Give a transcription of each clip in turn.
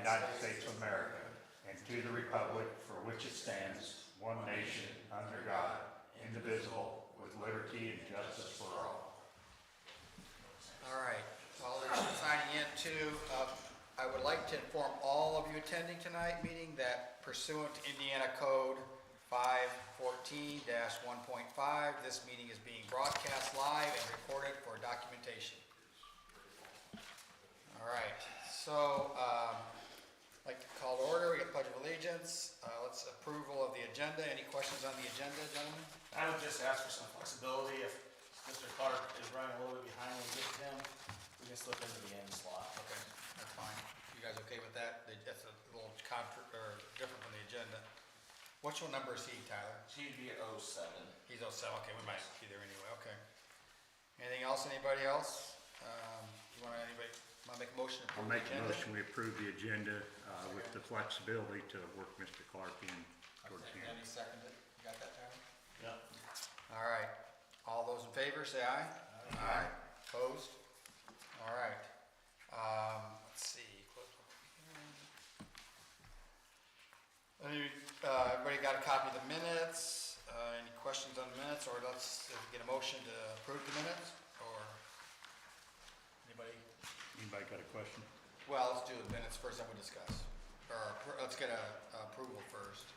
United States of America, and to the republic for which it stands, one nation, under God, indivisible, with liberty and justice for all. All right, while they're signing in too, I would like to inform all of you attending tonight's meeting that pursuant to Indiana Code 514-1.5, this meeting is being broadcast live and recorded for documentation. All right, so I'd like to call to order. We got Pledge of Allegiance. Let's approval of the agenda. Any questions on the agenda, gentlemen? I would just ask for some flexibility. If Mr. Clark is running a little bit behind when we get to him, we can slip into the end slot. Okay, that's fine. You guys okay with that? That's a little different from the agenda. Which one number is he, Tyler? He'd be at 07. He's 07. Okay, we might be there anyway. Okay. Anything else? Anybody else? Anybody want to make a motion? I'll make a motion, we approve the agenda with the flexibility to work Mr. Clark in towards the end. Any seconded? You got that, Tyler? Yeah. All right. All those in favor, say aye. Aye. Opposed? All right. Let's see. Everybody got a copy of the minutes? Any questions on the minutes, or let's get a motion to approve the minutes? Or anybody? Anybody got a question? Well, let's do the minutes first, then we'll discuss. Or let's get a approval first.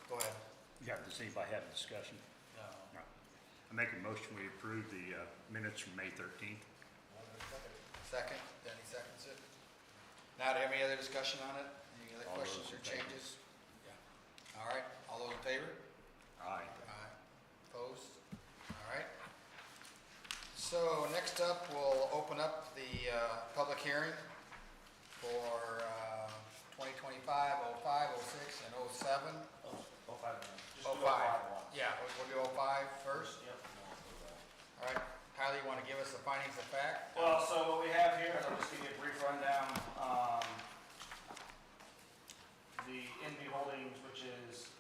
Go ahead. Yeah, does anybody have a discussion? No. No. I make a motion, we approve the minutes from May 13th. Second, Danny seconds it. Now, do you have any other discussion on it? Any other All questions or those in favor. changes? Yeah. All right, all those in favor? Aye. Aye. Opposed? All right. So next up, we'll open up the public hearing for 2025, 05, 06, and 07. 05. Just do 05. once. Yeah, we'll do 05 first. Yep. All right. Tyler, you want to give us the findings of fact? Well, so what we have here, I'll just give you a brief rundown. The NB Holdings, which is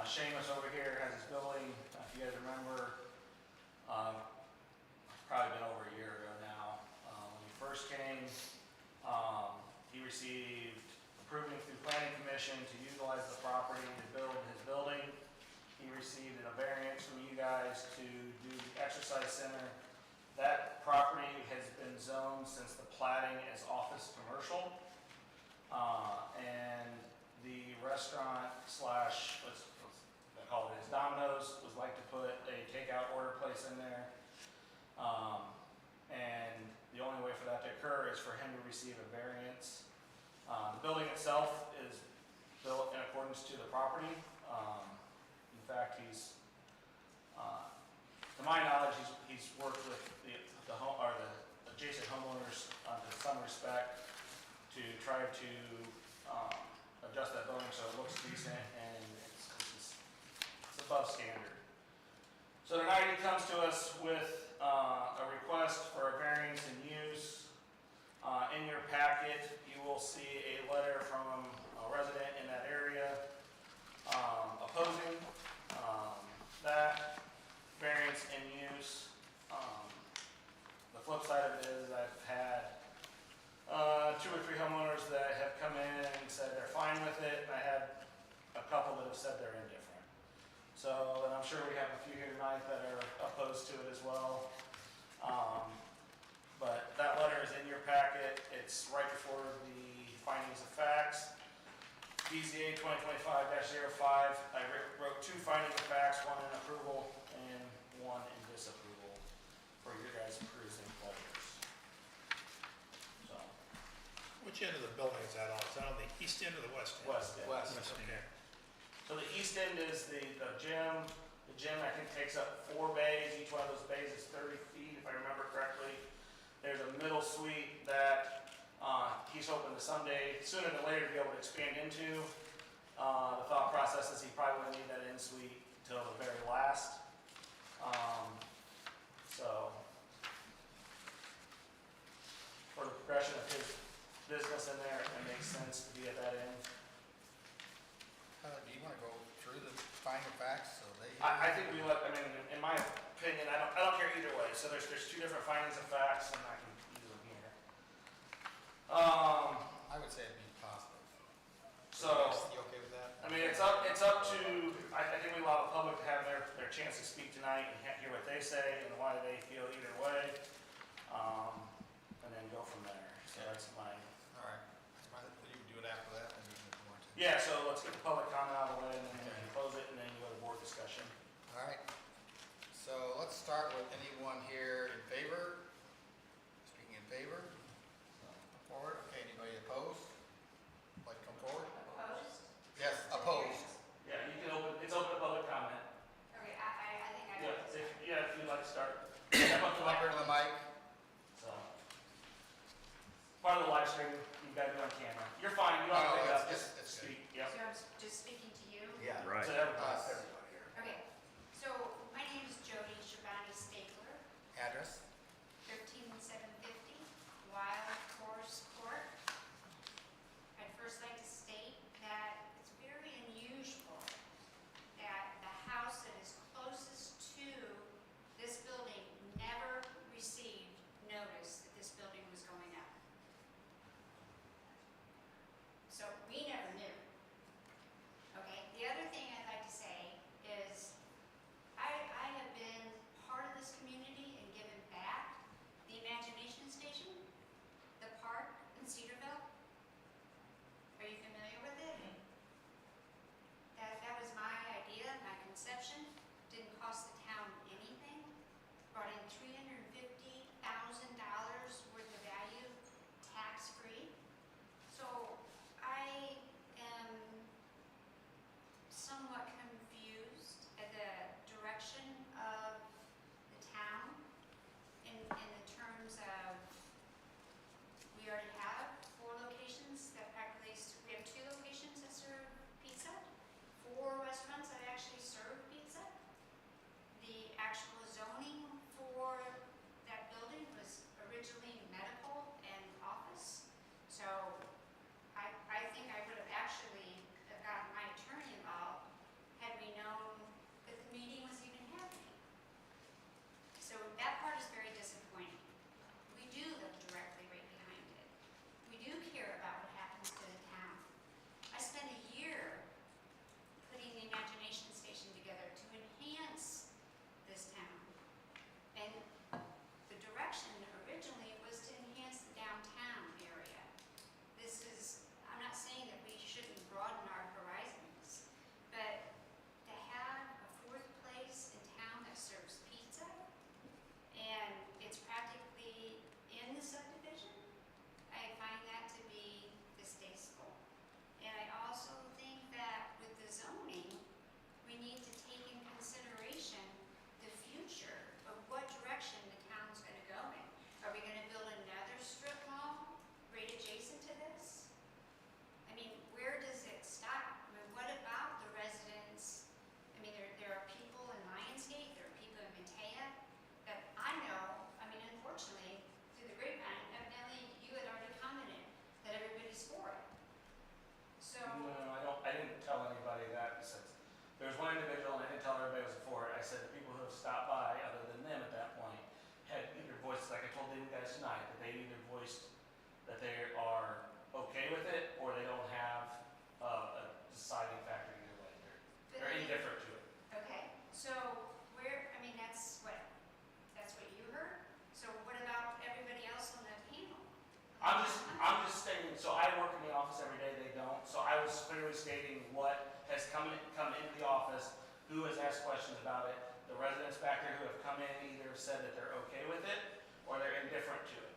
Seamus over here, has his building. If you guys remember, probably been over a year ago now. When he first came, he received approval through Planning Commission to utilize the property to build his building. He received a variance from you guys to do the exercise center. That property has been zoned since the platting as office commercial. And the restaurant slash, let's call it his Domino's, would like to put a takeout order place in there. And the only way for that to occur is for him to receive a variance. The building itself is built in accordance to the property. In fact, he's, to my knowledge, he's worked with the home or the adjacent homeowners to some respect to try to adjust that building so it looks decent and it's above standard. So tonight he comes to us with a request for a variance in use. In your packet, you will see a letter from a resident in that area opposing that variance in use. The flip side of it is I've had 2 or 3 homeowners that have come in and said they're fine with it, and I had a couple that have said they're indifferent. So, and I'm sure we have a few here tonight that are opposed to it as well. But that letter is in your packet. It's right before the findings of facts. BZA 2025-05. I wrote 2 findings of facts, one in approval and one in disapproval for your guys' perusing pleasures. So. Which end of the building is that on? Is that on the east end or the west end? West end. West. Okay. So the east end is the gym. The gym, I think, takes up 4 bays. Each one of those bays is 30 feet, if I remember correctly. There's a middle suite that he's hoping to someday, sooner than later, to be able to expand into. The thought process is he probably wouldn't need that in suite till the very last. So for the progression of his business in there, it makes sense to be at that end. Do you want to go through the finding of facts? So they. I think we look. I mean, in my opinion, I don't care either way. So there's 2 different findings of facts, and I can use them here. I would say it'd be So, You okay with that? I mean, it's up to, I think we allow the public to have their chance to speak tonight and hear what they say and why they feel either way. And then go from there. So that's my, All right. You can do it after that, and you can go on to. yeah, so let's get the public comment out of the way and then we can close it and then go to board discussion. All right. So let's start with anyone here in favor? Speaking in favor? Come forward. Okay, anybody opposed? Like to come forward? Opposed? Yes, opposed. Yeah, you can open, it's open to public comment. Okay, I think I Yeah, know. if you'd like to start. Step up to the Come up here to the mic. So, part of the live stream, you've got to do on camera. You're fine, you don't have to pick it up, just it's good. speak, yep. So I'm just speaking to you? Yeah. Right. So everybody Us. here. Okay, so my name is Jody Shabani Stapler, Address? 13750 Wild Horse Court. I'd first like to state that it's very unusual that the house that is closest to this building never received notice that this building was going up. So we never knew. Okay, the other thing I'd like to say is I have been part of this community and given back the Imagination Station, the park in Cedarville. Are you familiar with it? That was my idea, my conception. Didn't cost the town anything. Brought in $350,000 worth of value, tax-free. So I am somewhat confused at the direction of the town in the terms of, we already have 4 locations that practically, we have 2 locations that serve pizza, 4 restaurants that actually serve pizza. The actual zoning for that building was originally medical and office. So I think I would have actually gotten my attorney involved had we known that the meeting was even happening. So that part is very disappointing. We do live directly right behind it. We do care about what happens to the town. I spent a year putting the Imagination Station together to enhance this town. And the direction originally was to enhance the downtown area. This is, I'm not saying that we shouldn't broaden our horizons, but to have a 4th place in town that serves pizza, and it's practically in the subdivision, I find that to be distasteful. And I also think that with the zoning, we need to take in consideration the future of what direction the town's going to go in. Are we going to build another strip mall right adjacent to this? I mean, where does it stop? I mean, what about the residents? I mean, there are people in Lionsgate, there are people in Matea that I know, I mean, unfortunately, through the grapevine, evidently you had already commented that everybody's for it. So, No, I didn't tell anybody that. There was one individual, and I didn't tell everybody it was for it. I said the people who have stopped by, other than them at that point, had either voiced, like I told you guys tonight, that they either voiced that they are okay with it, or they don't have a deciding factor either way. They're indifferent to it. okay, so where, I mean, that's what you heard? So what about everybody else on the panel? I'm just stating, so I work in the office every day, they don't, so I was clearly stating what has come into the office, who has asked questions about it. The residents back there who have come in either said that they're okay with it, or they're indifferent to it.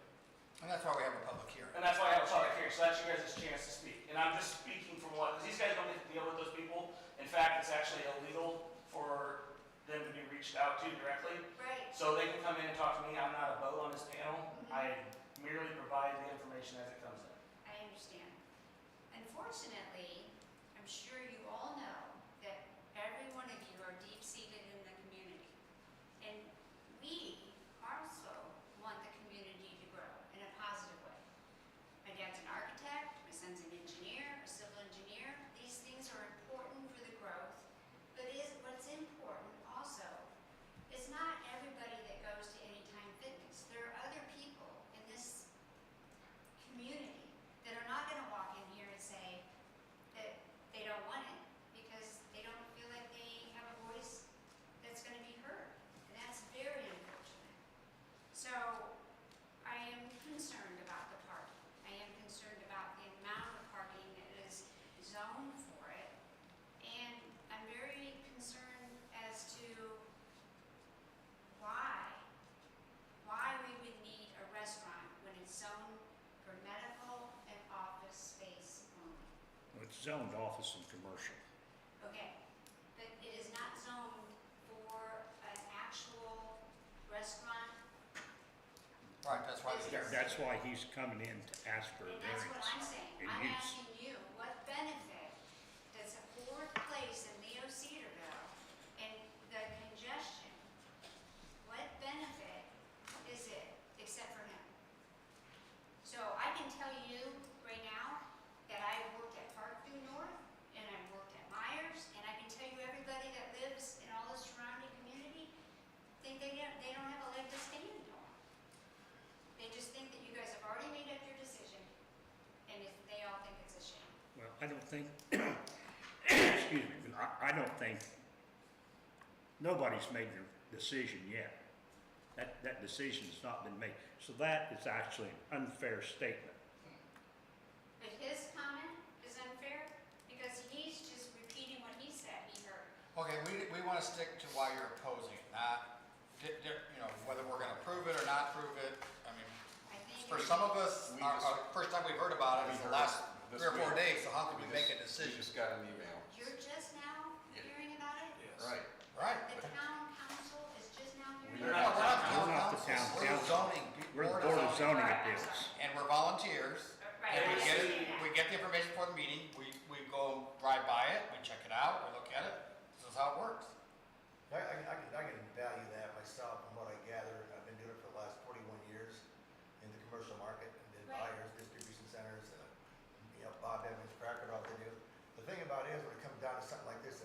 And that's why we have a public hearing. And that's why I have a public hearing, so that's your guys' chance to speak. And I'm just speaking from what, because these guys don't get to deal with those people. In fact, it's actually illegal for them to be reached out to directly. Right, So they can come in and talk to me, I'm not a vote on this panel. I merely provide the information as it comes in. I understand. Unfortunately, I'm sure you all know that every one of you are deep-seated in the community. And we also want the community to grow in a positive way. My dad's an architect, my son's an engineer, a civil engineer. These things are important for the growth. But what's important also is not everybody that goes to Anytime Fitness. There are other people in this community that are not going to walk in here and say that zoned office and commercial. Okay, but it is not zoned for an actual restaurant, Right, that's why they're here. That's why he's coming in to ask for a and that's what I'm variance. saying. And I'm use. asking you, what benefit does a fourth place in Leo-Cedarville and the congestion, what benefit is it except for him? So I can tell you right now that I worked at Parkview North and I worked at Myers, and I can tell you everybody that lives in all the surrounding community think they don't have a leg to stand on. They just think that you guys have already made up your decision, and they all think it's a shame. Well, I don't think, excuse me, but I don't think, nobody's made their decision yet. That decision's not been made. So that is actually an unfair statement. But his comment is unfair because he's just repeating what he said he heard. Okay, we want to stick to why you're opposing, not, whether we're going to prove it or not prove it. I mean, I think. for some of us, We our just- first time we've heard about it is the last This 3 or 4 week. days, so how can we make a We decision? just got an email. You're just now Yeah. hearing about it? Right. Right. The town council is just now hearing We're about it? No, we're not We're town not the council, town we're council. zoning. We're the Board of Zoning Right, I'm Appeals. sorry. And we're volunteers. Right, And I we get understand that. we get the information for the meeting, we go drive by it, we check it out, we look at it, this is how it works. I can value that myself from what I gather. I've been doing it for the last 41 years in the commercial market, and then Right. buyers, distribution centers, Bob Evans, Cracker, all they do. The thing about it is, when it comes down to something like this,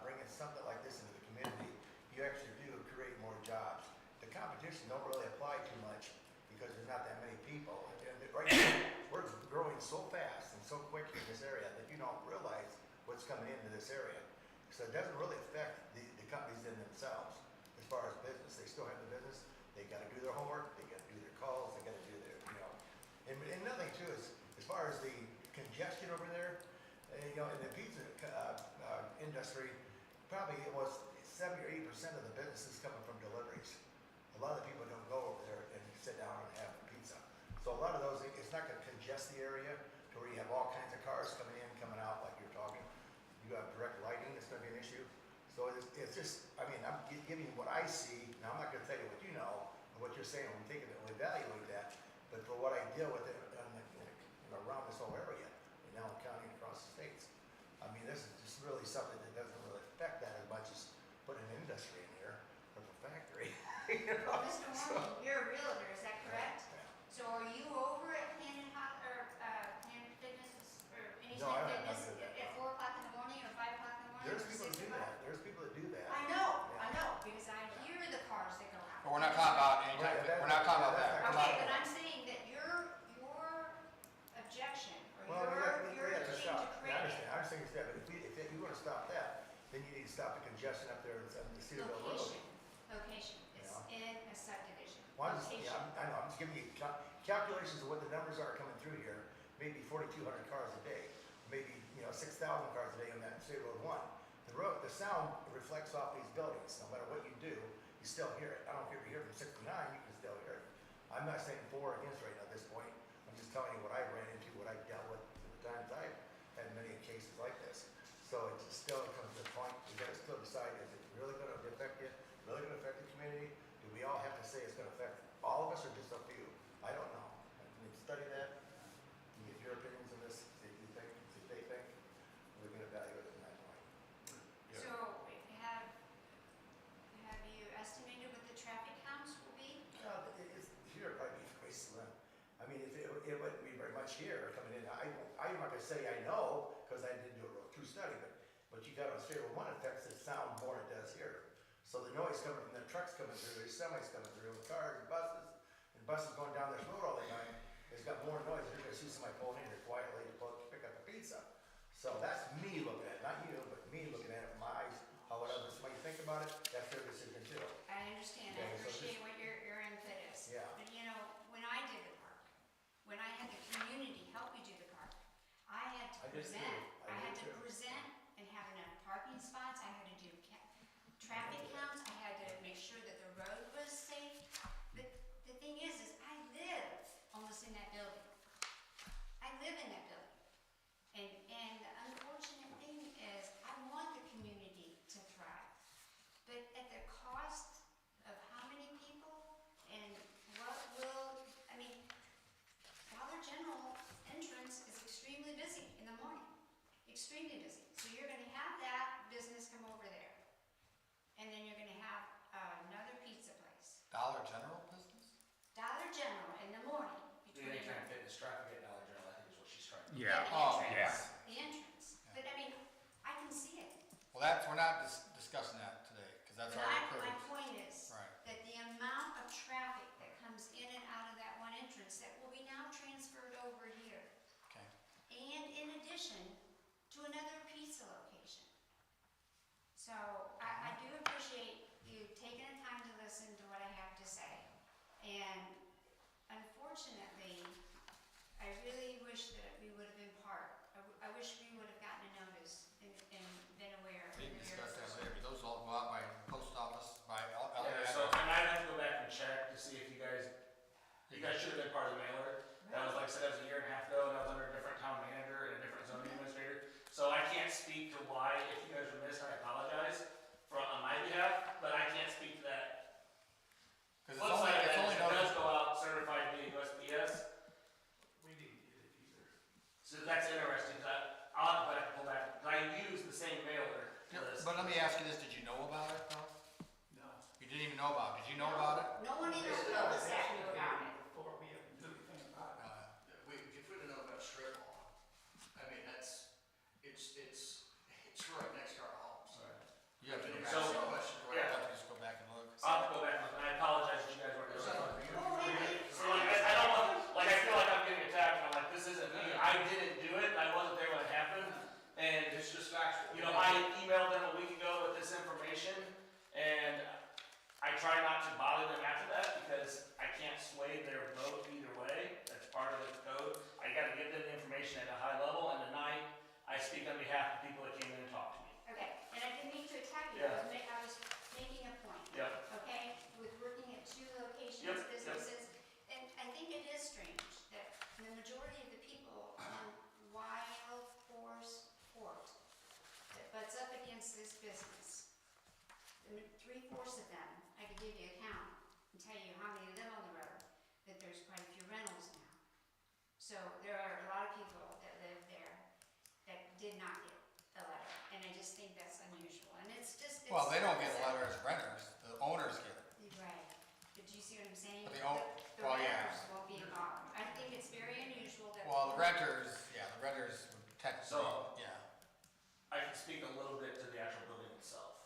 bringing something like this into the community, you actually do create more jobs. The competition don't really apply too much because there's not that many people. And right now, we're growing so fast and so quick in this area that you don't realize what's coming into this area. So it doesn't really affect the companies in themselves as far as business. They still have the business. They got to do their homework. They got to do their calls. They got to do their, And another thing too is, as far as the congestion over there, in the pizza industry, probably it was 70 or 80% of the business is coming from deliveries. A lot of the people don't go over there and sit down and have pizza. So a lot of those, it's not going to congest the area to where you have all kinds of cars coming in, coming out like you're talking. You have direct lighting, it's going to be an issue. So it's just, I'm giving you what I see. Now, I'm not going to tell you what you know and what you're saying. We take it and we evaluate that. But for what I deal with it around this whole area, in Allen County and across the states, this is just really something that doesn't really affect that as much as putting an industry in here or a factory. Well, Mr. Mormon, you're a realtor, is that correct? Yeah. So are you over at Planet Fitness or No, I Anytime don't Fitness do that, at no. 4 o'clock in the morning or 5 o'clock in the morning? There's or people 6 that do o'clock? that. There's people that do that. I know, because I hear the cars that go out. But we're not talking about anytime, Right, we're not talking about that. We're Okay, not- but I'm saying that your objection, Well, or your we have to thing stop. to I create understand. I'm saying that, but if you want to stop that, then you need to stop the congestion up there on the Cedarville Road. location, it's in a subdivision, Well, location. I know, I'm just giving you calculations of what the numbers are coming through here. Maybe 4,200 cars a day, maybe 6,000 cars a day on that State Road 1. The sound reflects off these buildings. No matter what you do, you still hear it. I don't care if you hear it from 69, you can still hear it. I'm not saying for or against right now at this point. I'm just telling you what I ran into, what I've dealt with at the times I've had many cases like this. So it still comes to the point, you gotta still decide, is it really gonna affect you, really gonna affect the community? Do we all have to say it's gonna affect all of us or just a few? I don't know. I need to study that, and get your opinions on this, see if you think, see if they think. We can evaluate it from that point. So, have you estimated what the traffic counts will be? It's here, probably be very slim. It wouldn't be very much here coming in. I'm not gonna say I know, because I didn't do a real true study, but you got on State Road 1 affects the sound more than it does here. So the noise coming from the trucks coming through, there's semis coming through, cars and buses going down this road all the time, it's got more noise. You're gonna see somebody pulling in here quietly to pick up a pizza. So that's me looking at it, not you, but me looking at it from my eyes. How would others might think about it, that's their decision too. I understand, I Okay, so appreciate what your input is. Yeah. But when I did the park, when I had the community help me do the park, I had to I did too. present, I I had did to too. present and have enough parking spots, I had to do traffic counts, I had to make sure that the road was safe. But the thing is I live almost in that building. I live in that building. And extremely busy. So you're gonna have that business come over there. And then you're gonna have another pizza place. Dollar General business? Dollar General in the morning The between anytime fitness traffic at Dollar General, I think is what she's trying to do. Yeah, the Oh, entrance. The entrance. But I mean, I can see it. Well, we're not discussing that today, because that's But already my approved. point is Right. that the amount of traffic that comes in and out of that one entrance that will be now transferred over here. Okay. And in addition to another pizza location. So I do appreciate you taking the time to listen to what I have to say. And unfortunately, I really wish that we would have been part. I wish we would have gotten a notice and been aware. We can discuss that later. Those all go out by post office, by Yeah, so, and I'd have to go back and check to see if you guys should have been part of the mailer. That was, like I said, that was a year and a half ago, and that was under a different town manager and a different zoning administrator. So I can't speak to why, if you guys were missed, I apologize on my behalf, but I can't speak to that. Because Flip side of it's that only is it does noticed. go out certified via USPS. We didn't get it either. So that's interesting, because I'll have to pull back, because I use the same mailer list. But let me ask you this, did you know about it, though? No. You didn't even know about it. Did you know about it? No one even told us that we were on it. Before we even do anything about it. If we don't know about strip mall, I mean, it's right next to our homes. You have to go back. So- That's a question, right? yeah. You have to just go back and look. I'll have to go back and look, and I apologize that you guys weren't There's there. nothing for you. Oh, wait. So like, I don't want, like, I feel like I'm getting attacked, and I'm like, this isn't me, I didn't do it, I wasn't there when it happened, and, It's just factual. you know, I emailed them a week ago with this information, and I try not to bother them after that, because I can't sway their vote either way, that's part of the code. I gotta give them the information at a high level, and tonight, I speak on behalf of people that came in and talked to me. Okay, and I didn't mean to attack you, Yeah. I was making a point. Yep. Okay, with working at two locations, Yep, yep. businesses, and I think it is strange that the majority of the people on Wild Horse Court that butts up against this business, three-fourths of them, I could give you a count and tell you how many live on the road, that there's quite a few rentals now. So there are a lot of people that live there that did not get a letter, and I just think that's unusual, and it's just. Well, they don't get a letter as renters, the owners get it. Right, but do you see what I'm saying? But The well, yeah. renters won't be involved. I think it's very unusual that. Well, the renters would technically, So- yeah. I can speak a little bit to the actual building itself.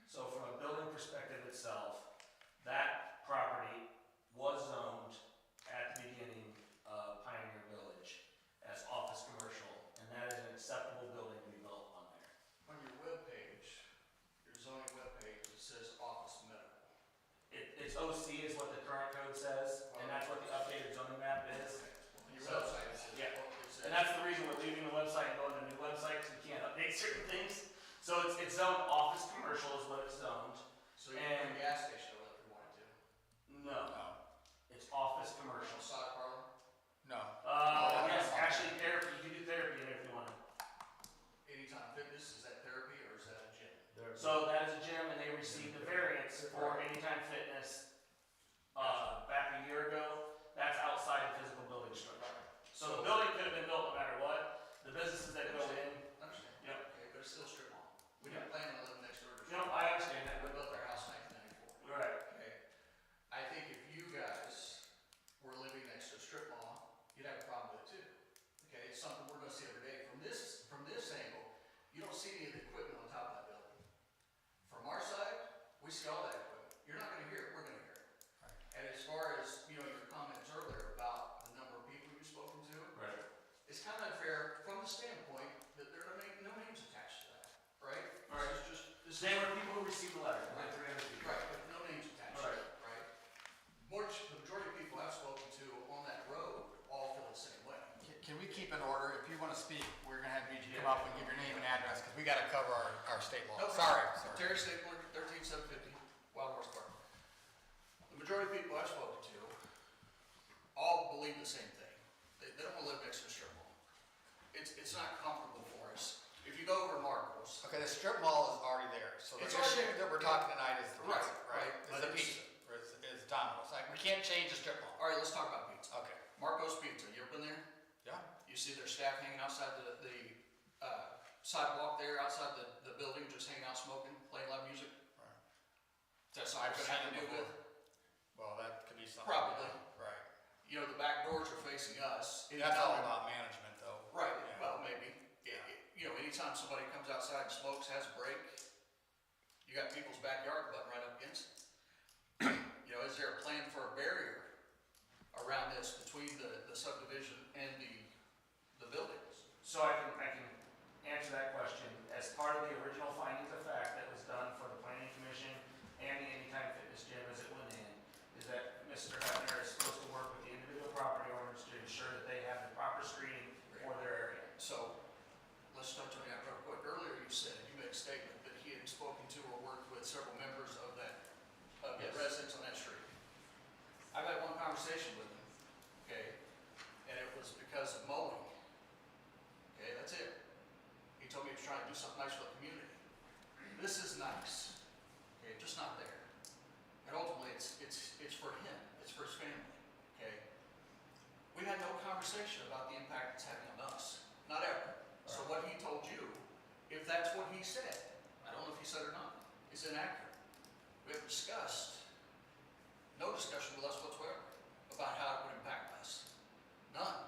So from a building perspective itself, that property was zoned at the beginning of Pioneer Village as office commercial, and that is an acceptable building to be built on there. On your webpage, your zoning webpage, it says office medical. It's OC is what the current code says, and that's what the updated zoning map is. On your So- website, it says. yeah. it says- And that's the reason we're leaving the website and going to a new website, because we can't update certain things. So it's zoned office commercial is what it's zoned. So you can put a gas station over there if you wanted to. No, No, it's office commercial. Massage parlor, no. Yes, actually therapy, you can do therapy in there if you want. Anytime Fitness, is that therapy or is that a gym? So that is a gym, and they received the variance for Anytime Fitness, back a year ago. That's outside the physical building structure. So the building could have been built no matter what. The businesses that go in, Understand? Yep. Okay, but it's still a strip mall. We didn't plan on living next door to a you strip know, mall. I understand that, We but, built our house in 1994. right, Okay, I think if you guys were living next to a strip mall, you'd have a problem with it too. Okay, it's something we're gonna see every day. From this angle, you don't see any of the equipment on top of that building. From our side, we see all that equipment. You're not gonna hear it, we're gonna hear it. Right. And as far as, your comments earlier about the number of people you've spoken to, right. it's kind of unfair from the standpoint that there are no names attached to that, right? Right. This is They were people who received the letter, like 300 people. right, but no names attached to it, right? The majority of people I've spoken to on that road all feel the same way. Can we keep in order? If you want to speak, we're going to have you come up and give your name and address, because we got to cover our state law. No Sorry. problem. Terry Stapler, 13750, Wild Horse Park. The majority of people I've spoken to all believe the same thing. They don't want to live next to a strip mall. It's not comfortable for us. If you go over to Marco's, Okay, the strip mall is already there, so the It's already issue that we're talking tonight is the Right, pizza, right? right. Is But the it's- pizza, or is Domino's. Like, we can't change the strip mall. all right, let's talk about pizza. Okay. Marco's Pizza, you ever been there? Yeah. You see their staff hanging outside the sidewalk there outside the building, just hanging out smoking, playing loud music? Right. That's something we're gonna have to deal with? Well, that could be something. Probably. Right. You know, the back doors are facing us. That's all Anytime- about management though. Right, Yeah. well, maybe. You know, anytime somebody comes outside and smokes, has a break, you got people's backyard butting right up against it. You know, is there a plan for a barrier around this between the subdivision and the buildings? So I can answer that question. As part of the original findings of fact that was done for the planning commission and the Anytime Fitness Gym as it went in, is that Mr. Hefner is supposed to work with the individual property owners to ensure that they have the proper screening for their area. So, let's touch on that real quick. Earlier you said, you made a statement that he had spoken to or worked with several members of the Yes. residents on that street. I've had one conversation with him, okay, and it was because of mowing. Okay, that's it. He told me he was trying to do something nice for the community. This is nice, okay, just not there. And ultimately, it's for him, it's for his family, okay? We had no conversation about the impact it's having on us, not ever. So what he told you, if that's what he said, I don't know if he said or not, is inaccurate. We have discussed, no discussion with us whatsoever about how it would impact us. None.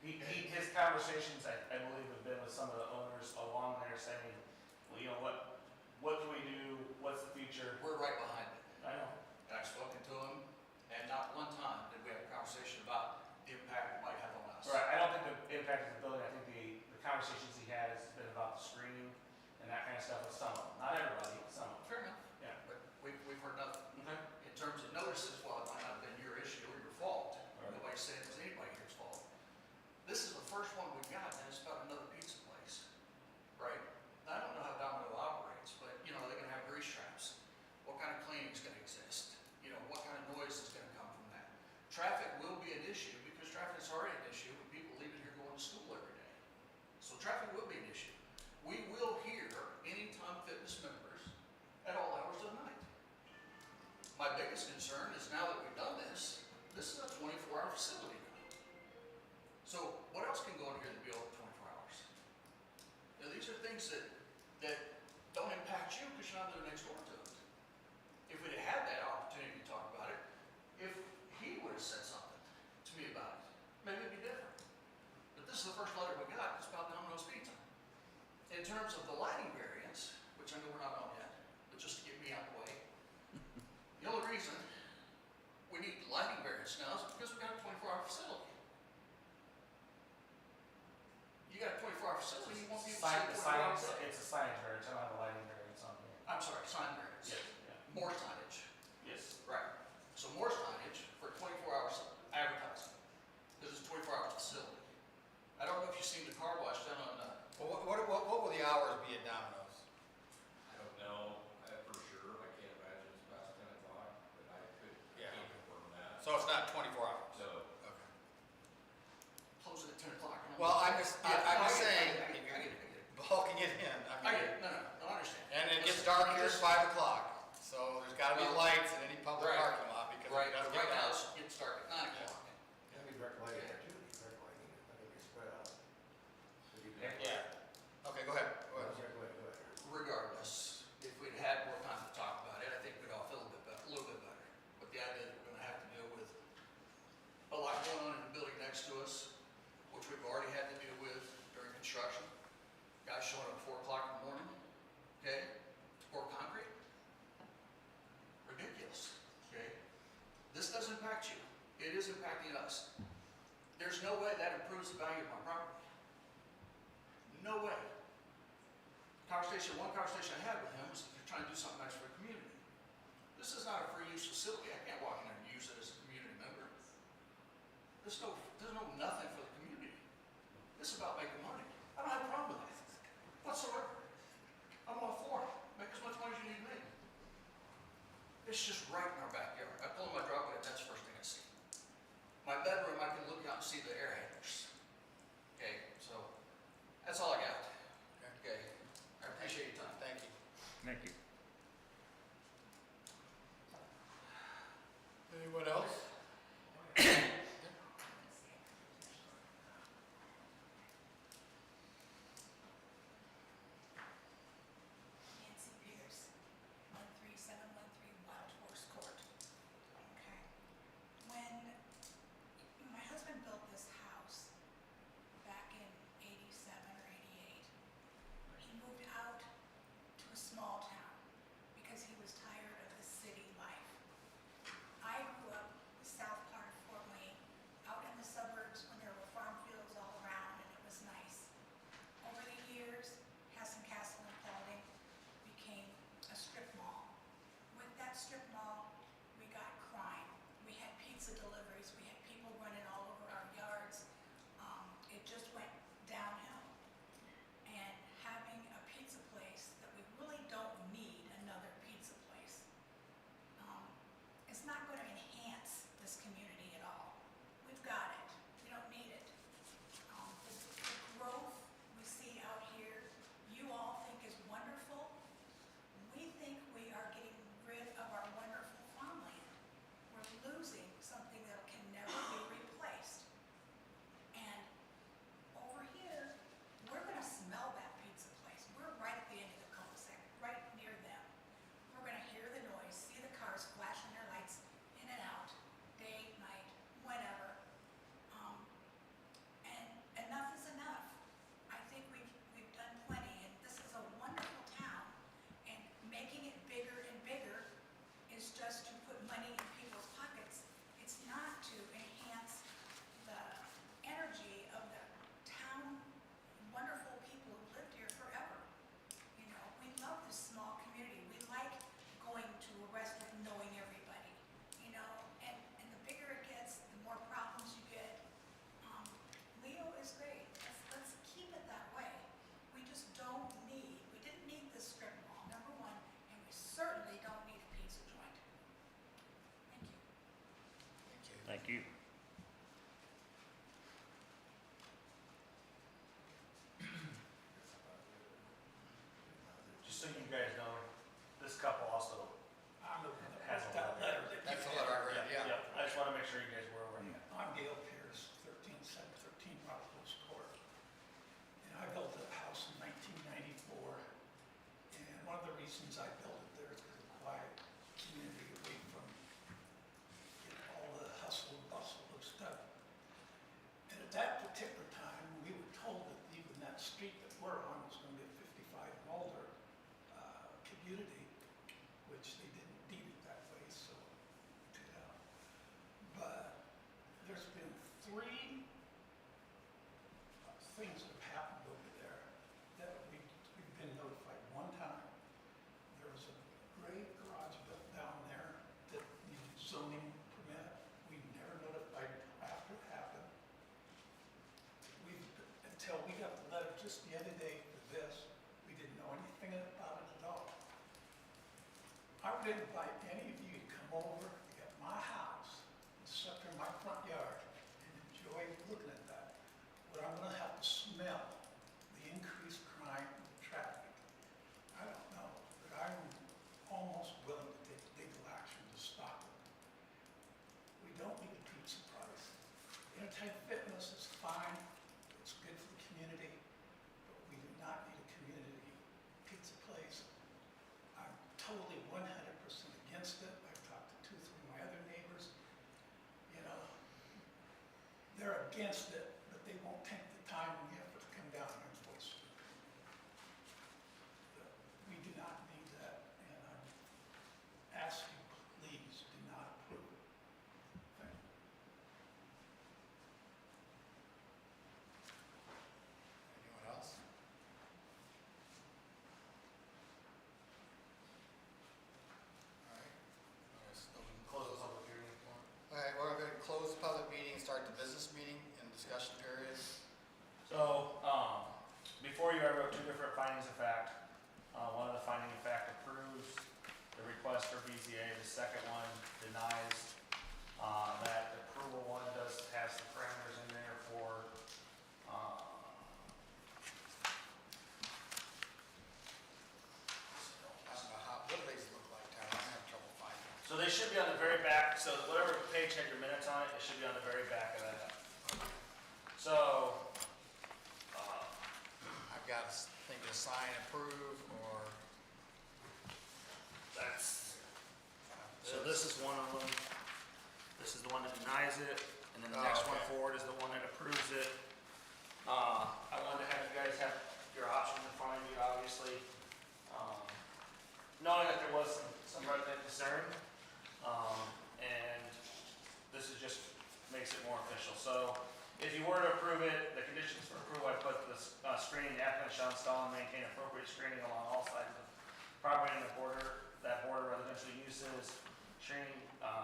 His conversations, I believe, have been with some of the owners along there saying, well, you know, what can we do? What's the future? We're right behind it. I know. And I've spoken to him, and not one time did we have a conversation about the impact it might have on us. Right, I don't think the impact of the building, I think the conversations he had has been about the screening and that kind of stuff with some of them. Not everybody, but some of them. Fair enough. Yeah. But we've heard nothing. Okay. In terms of notices, while it might not have been your issue or your fault, Right. nobody's saying it was anybody here's fault. This is the first one we've got, and it's about another pizza place, right? Now, I don't know how Domino operates, but, you know, they're gonna have grease traps. What kind of cleaning is gonna exist? You know, what kind of noise is gonna come from that? Traffic will be an issue, because traffic is already an issue with people leaving here going to school every day. So traffic will be an issue. We will hear Anytime Fitness members at all hours of the night. My biggest concern is now that we've done this is a 24-hour facility now. So what else can go in here that be open 24 hours? You know, these are things that don't impact you because you're not living next door to it. If we'd have had that opportunity to talk about it, if he would have said something to me about it, maybe it'd be different. But this is the first letter we got, it's about Domino's Pizza. In terms of the lighting variance, which I know we're not on yet, but just to get me out of the way, the only reason we need the lighting variance now is because we got a 24-hour facility. You got a 24-hour facility, you want people to Sign, see the 24 hours. signage, it's a signage variance, I don't have a lighting variance on here. I'm sorry, sign variance. Yes, yeah. More signage. Yes. Right. So more signage for 24 hours advertising, because it's a 24-hour facility. I don't know if you've seen the car wash down on, Well, what will the hours be at Domino's? I don't know for sure. I can't imagine it's past 10 o'clock, but I can't confirm that. So it's not 24 hours? So, Okay. close it at 10 o'clock. Well, I'm just saying, I get it. bulking it in. I get it, no, I understand. And it gets Listen, dark here at this- 5 o'clock, so there's gotta be Well, lights in any public right, parking lot because Right, it does right get now dark. it gets dark at 9 o'clock. Gotta be direct lighting there too, direct lighting, I think it's spread out. Yeah. Okay, go ahead. Go ahead. Go ahead. Regardless, if we'd had more time to talk about it, I think we'd all feel a little bit better. But the idea that we're gonna have to deal with a lot going on in the building next to us, which we've already had to deal with during construction. Guys showing up at 4 o'clock in the morning, okay, to pour concrete. Ridiculous, okay? This does impact you. It is impacting us. There's no way that improves the value of my property. No way. One conversation I had with him was that they're trying to do something nice for the community. This is not a free use facility. I can't walk in there and use it as a community member. There's no nothing for the community. This is about making money. I don't have a problem with that whatsoever. I'm all for it. Make as much money as you need to make. It's just right in our backyard. I pull in my driveway, that's the first thing I see. My bedroom, I can look out and see the air handlers. Okay, so that's all I got. Okay, I appreciate your time. Thank you. Thank you. Anyone else? you. Just so you guys know, this couple also I'm looking at has a that letter. letter that you That's the had. letter I read, yeah. Yep, I just wanna make sure you guys were aware. I'm Gail Pierce, 13713 Rock Post Court. And I built a house in 1994. And one of the reasons I built it there is because of quiet community away from all the hustle and bustle of stuff. And at that particular time, we were told that even that street that we're on was going to be a 55 and older community, which they didn't deed it that way, so took it out. But there's been 3 things that have happened over there that we've been notified. One time, there was a great garage built down there that needed zoning permit. We never notified until after it happened. Until we got the letter just the other day for this, we didn't know anything about it at all. I would invite any of you to come over at my house and sit in my front yard and enjoy looking at that. But I'm gonna have to smell the increased crime and traffic. I don't know, but I'm almost willing to take legal action to stop it. We don't need a pizza price. Entertainment fitness is fine, it's good for the community, but we do not need a community pizza place. I'm totally 100% against it. I've talked to 2 or 3 of my other neighbors. You know, they're against it, but they won't take the time and the effort to come down here and voice it. We do not need that, and I'm asking, please do not approve it. Thank you. Anyone else? All right. I guess open- Close the public hearing if you want. All right, we're going to close the public meeting, start the business meeting and discussion period. So, before you, I wrote 2 different findings of fact. One of the finding of fact approves the request for BZA, the second one denies. That approval one has the parameters in there for, I don't know what do these look like, Tyler? I'm having trouble finding them. so they should be on the very back, so whatever page had your minutes on it, it should be on the very back of that. So, I've got to think of sign, approve, or. that's, so this is one of them. This is the one that denies it, and then the Oh, next one okay. forward is the one that approves it. I wanted to have you guys have your options in front of you, obviously. Knowing that there was some resident concern, and this is just makes it more official. So if you were to approve it, the conditions for approval, I put this screening, the applicant shall install and maintain appropriate screening along all sides of the property and the border, that border residential uses. Screening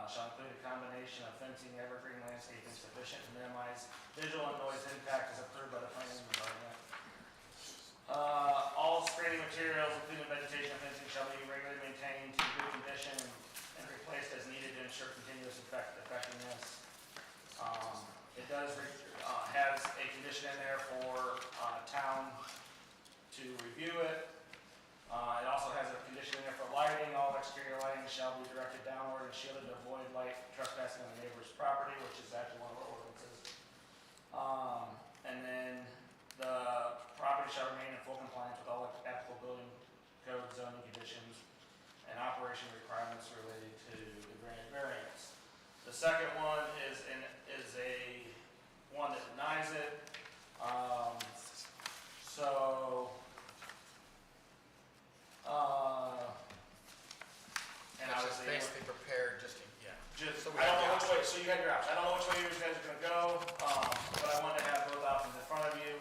shall include a combination of fencing, evergreen landscaping sufficient to minimize visual and noise impact as approved by the planning department. All screening materials, including vegetation and fencing, shall be regularly maintained to good condition and replaced as needed to ensure continuous effectiveness. It does has a condition in there for town to review it. It also has a condition in there for lighting. All exterior lighting shall be directed downward and shielded to avoid light trespassing on the neighbor's property, which is actually one of our ordinances. And then the property shall remain in full compliance with all applicable building code zoning conditions and operation requirements related to the granted variance. The second one is a one that denies it. And It's just obviously, basically prepared just to, yeah. just, So we I don't have know the which way, so you had your options. I don't know which way you guys are gonna go, but I wanted to have both options in front of you.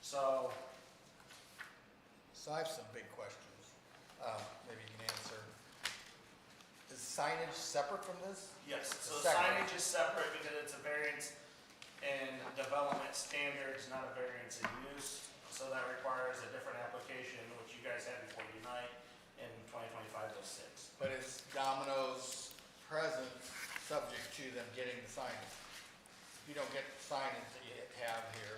So, So I have some big questions, maybe you can answer. Is signage separate from this? yes, so The second. signage is separate because it's a variance in development standards, not a variance in use. So that requires a different application, which you guys had before you tonight in 2025-06. But is Domino's present subject to to them getting the signage? If you don't get the signage that you have here,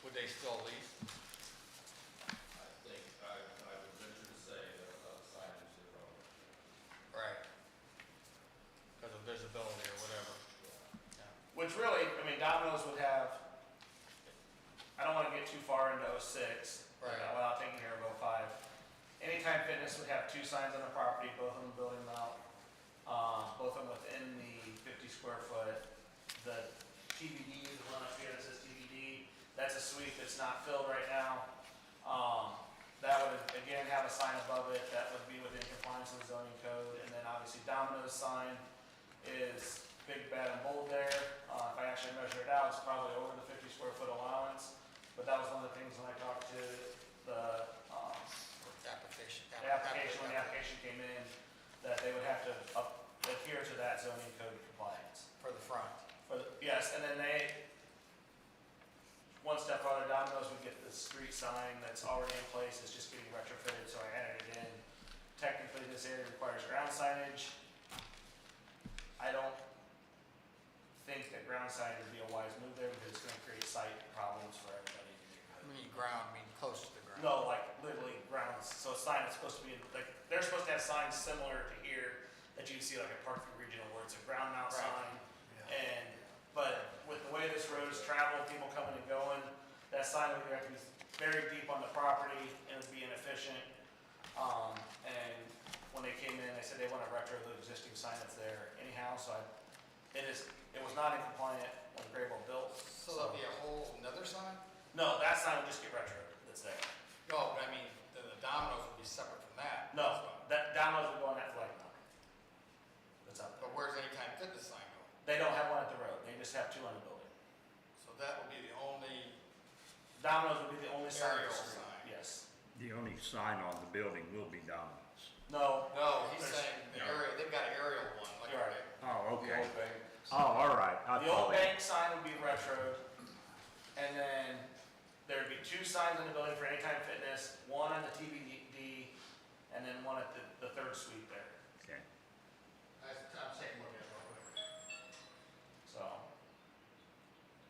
would they still lease? I think, I would venture to say that without the signage, they probably. Right. Because of visibility or whatever. Yeah. Which really, I mean, Domino's would have, I don't wanna get too far into '06. Right. Without taking care of '05. Anytime Fitness would have 2 signs on the property, both on the building mount, both of them within the 50 square foot. The TBD is the one up here that says TBD, that's a suite that's not filled right now. That would, again, have a sign above it, that would be within compliance with the zoning code, and then obviously Domino's sign is big, bad, and bold there. If I actually measure it out, it's probably over the 50 square foot allowance, but that was one of the things when I talked to the application, when the application came in, that they would have to adhere to that zoning code compliance. For the front. Yes, and then one step farther, Domino's would get the street sign that's already in place, it's just getting retrofitted, so I added it in. Technically, this area requires ground signage. I don't think that ground signage would be a wise move there, because it's gonna create site problems for everybody. I mean ground, I mean close to the ground. No, like literally grounds, so a sign is supposed to be, like, they're supposed to have signs similar to here, that you see like at Parkview Regional, where it's a ground mount Right. sign. And, but with the way this road is traveled, people coming and going, that sign would have to be very deep on the property, and it would be inefficient. And when they came in, they said they want to retro the existing sign that's there anyhow, so it was not in compliant when Grable built. So there'll be a whole another sign? No, that sign would just get retro, that's there. No, but I mean, the Domino's would be separate from that. No, that Domino's would go on that flag now. That's out there. But where's Anytime Fitness sign go? They don't have one at the road, they just have 2 on the building. So that would be the only Domino's would be the only sign. aerial on the street. sign. Yes. The only sign on the building will be Domino's. No. No, he's there's- saying the aerial, they've got an aerial one, like You're right. Oh, okay. Oh, all right. I The old thought- bank sign would be retro, and then there'd be 2 signs in the building for Anytime Fitness, one on the TBD, and then one at the 3rd suite there, Okay. I'm taking a look at it real quick. so.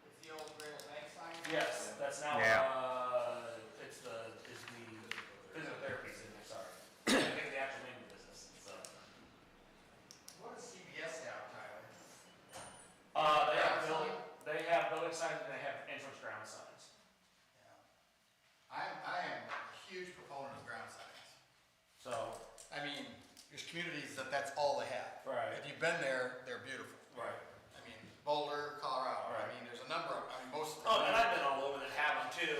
It's the old Grail Bank sign? Yes, that's now, Yeah. it's the physical therapy center, sorry. I think the actual name of the business, so. What does CBS have, Tyler? They have building signs and they have entrance ground signs. Yeah. I am a huge proponent of ground signs. So, I mean, there's communities that's all they have. right, If you've been there, they're beautiful. right. I mean, Boulder, Colorado, I Right. mean, there's a number of, I mean, most of them. Oh, and I've been all over that have them too,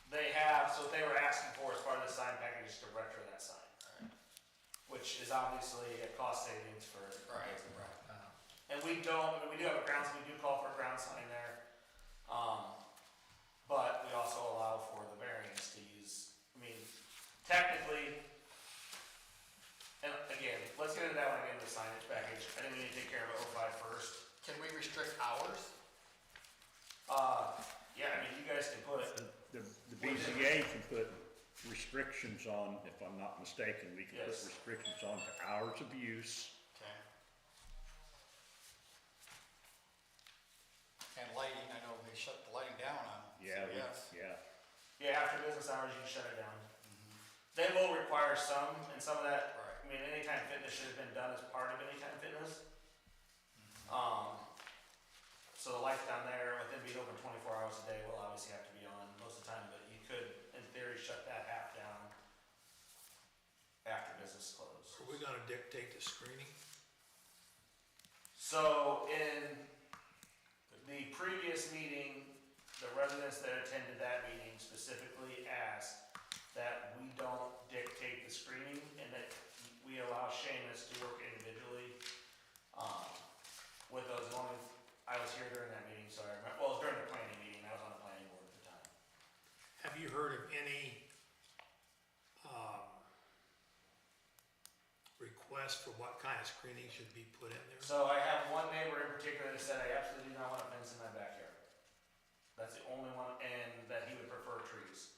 they have, so what they were asking for as part of the sign package is to retro that sign. Which is obviously a cost savings for. Right. And we don't, I mean, we do have a ground, we do call for a ground sign there. But we also allow for the variance to use, I mean, technically, and again, let's get into that when I get into the signage package. I think we need to take care of 05 first. Can we restrict hours? Yeah, I mean, you guys can put, The BZA can put restrictions on, if I'm not mistaken, we can put Yes. restrictions on to hours of use. Okay. And lighting, I know they shut the lighting down on Yeah, CBS. yeah, after business hours, you can shut it down. They will require some, and some of that, Right. I mean, Anytime Fitness should have been done as part of Anytime Fitness. So the lights down there, with them being open 24 hours a day, will obviously have to be on most of the time, but you could, in theory, shut that half down after business closed. Are we gonna dictate the screening? So in the previous meeting, the residents that attended that meeting specifically asked that we don't dictate the screening and that we allow Seamus to work individually with those. Only I was here during that meeting, so I remember, well, it was during the planning meeting, I was on the planning board at the time. Have you heard of any, request for what kind of screening should be put in there? So I have one neighbor in particular that said, I absolutely do not want a fence in my backyard. That's the only one, and that he would prefer trees.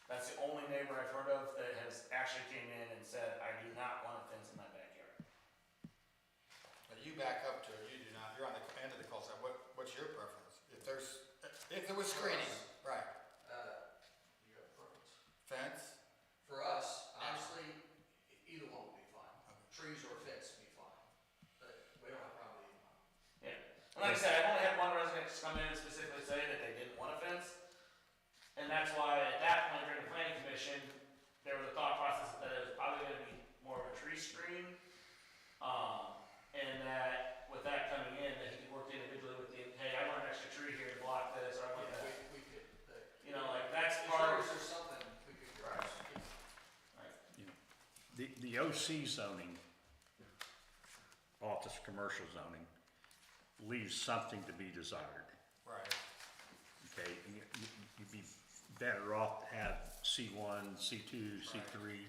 That's the only neighbor I've heard of that has actually came in and said, I do not want a fence in my backyard. back up to it, you do not, you're on the end of the cul-de-sac, what's your preference? If there was screening, right, You got a preference? fence, For us, honestly, either one would be fine. Trees or fence would be fine, but we don't have a problem with either one. Yeah. And like I said, I've only had one resident come in and specifically say that they didn't want a fence. And that's why at that point during the planning commission, there was a thought process that it was probably gonna be more of a tree screen. And that with that coming in, that he could work individually with the, hey, I want an extra tree here to block this, or I want Yeah, that. we could, You know, like that's as part long of. as there's something, we could. Right. The OC zoning, office commercial zoning, leaves something to be desired. right, Okay, and you'd be better off to have C1, C2, C3,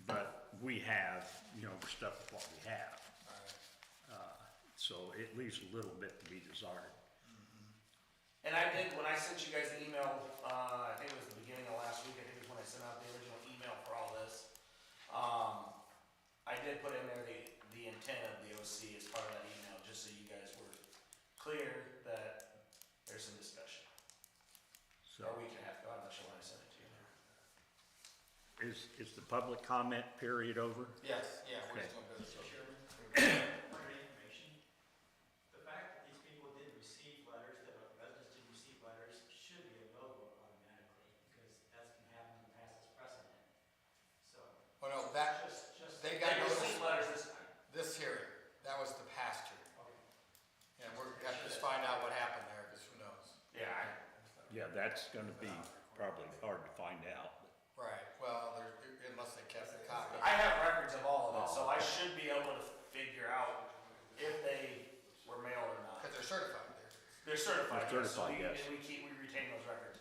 but we have, we're stuck with what we have. right. So it leaves a little bit to be desired. And I did, when I sent you guys the email, I think it was the beginning of last week, I think it was when I sent out the original email for all this. I did put in there the intent of the OC as part of that email, just so you guys were clear that there's some discussion. So Or a week and a half ago, I'm not sure when I sent it to you. is the public comment period over? Yes, yeah, we're Okay. just doing business. Mr. Chairman, point of information, the fact that these people didn't receive letters, that residents didn't receive letters, should be a no-go automatically, because that's been happening in the past as precedent. So, Well, no, that, just, they They got received notice, letters this time. this hearing, that was the past hearing. okay. And we're, have to just find out what happened there, because who knows? Yeah, Yeah, that's gonna be probably hard to find out. Right, well, unless they kept the copy. I have records of all of it, so I should be able to figure out if they were mailed or not. Because they're certified there. They're certified. They're yes, so certified, yes. And we retain those records.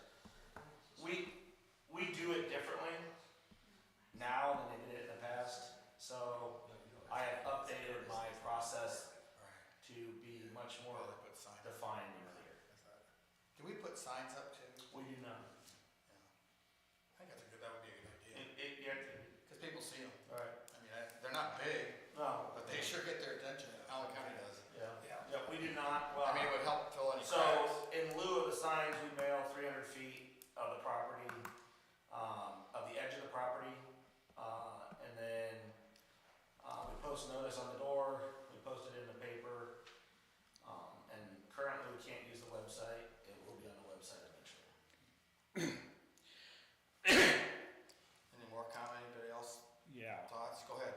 We do it differently now than they did it in the past, so I have updated my process Right. to be much more Well, they put signs up. defined and clear. Do we put signs up too? We do not. I think that would be a good idea. Yeah, Because people see them. right. I mean, they're not big, No, but they sure get their attention. Allen County does. yeah, we do not, well. I mean, it would help fill any cracks. So, in lieu of the signs, we mail 300 feet of the property, of the edge of the property, and then, we post notice on the door, we post it in the paper, and currently we can't use the website, it will be on the website eventually. Any more comment, anybody else? Yeah, Thoughts? Go ahead.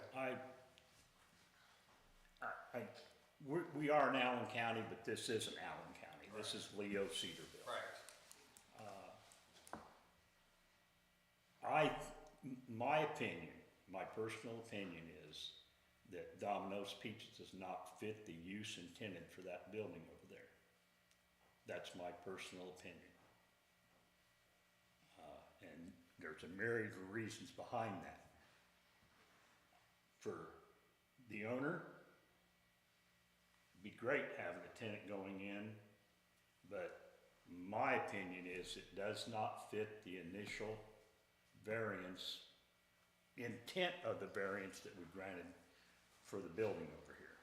we are in Allen County, but this isn't Allen County. This is Leo-Cedarville. Right. My opinion, my personal opinion is that Domino's Pizza does not fit the use intended for that building over there. That's my personal opinion. And there's a myriad of reasons behind that. For the owner, it'd be great having a tenant going in, but my opinion is it does not fit the initial variance, intent of the variance that we granted for the building over here.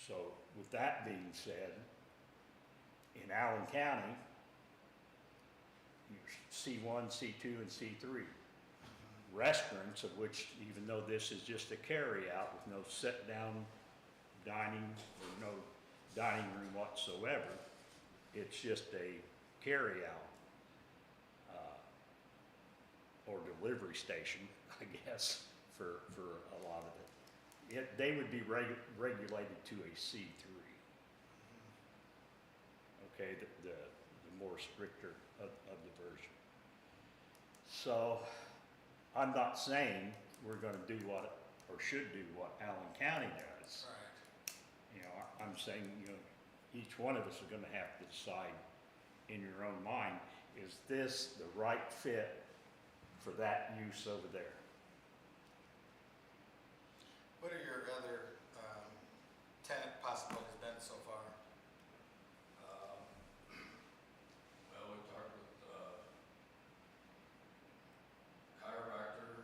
So with that being said, in Allen County, C1, C2, and C3. Restaurants, of which, even though this is just a carry-out with no sit-down dining or no dining room whatsoever, it's just a carry-out or delivery station, I guess, for a lot of it. They would be regulated to a C3. Okay, the more stricter of the version. So, I'm not saying we're gonna do what, or should do what Allen County does. Right. I'm saying, each one of us is gonna have to decide in your own mind, is this the right fit for that use over there? What are your other tenant possibilities been so far? Well, we talked with chiropractor,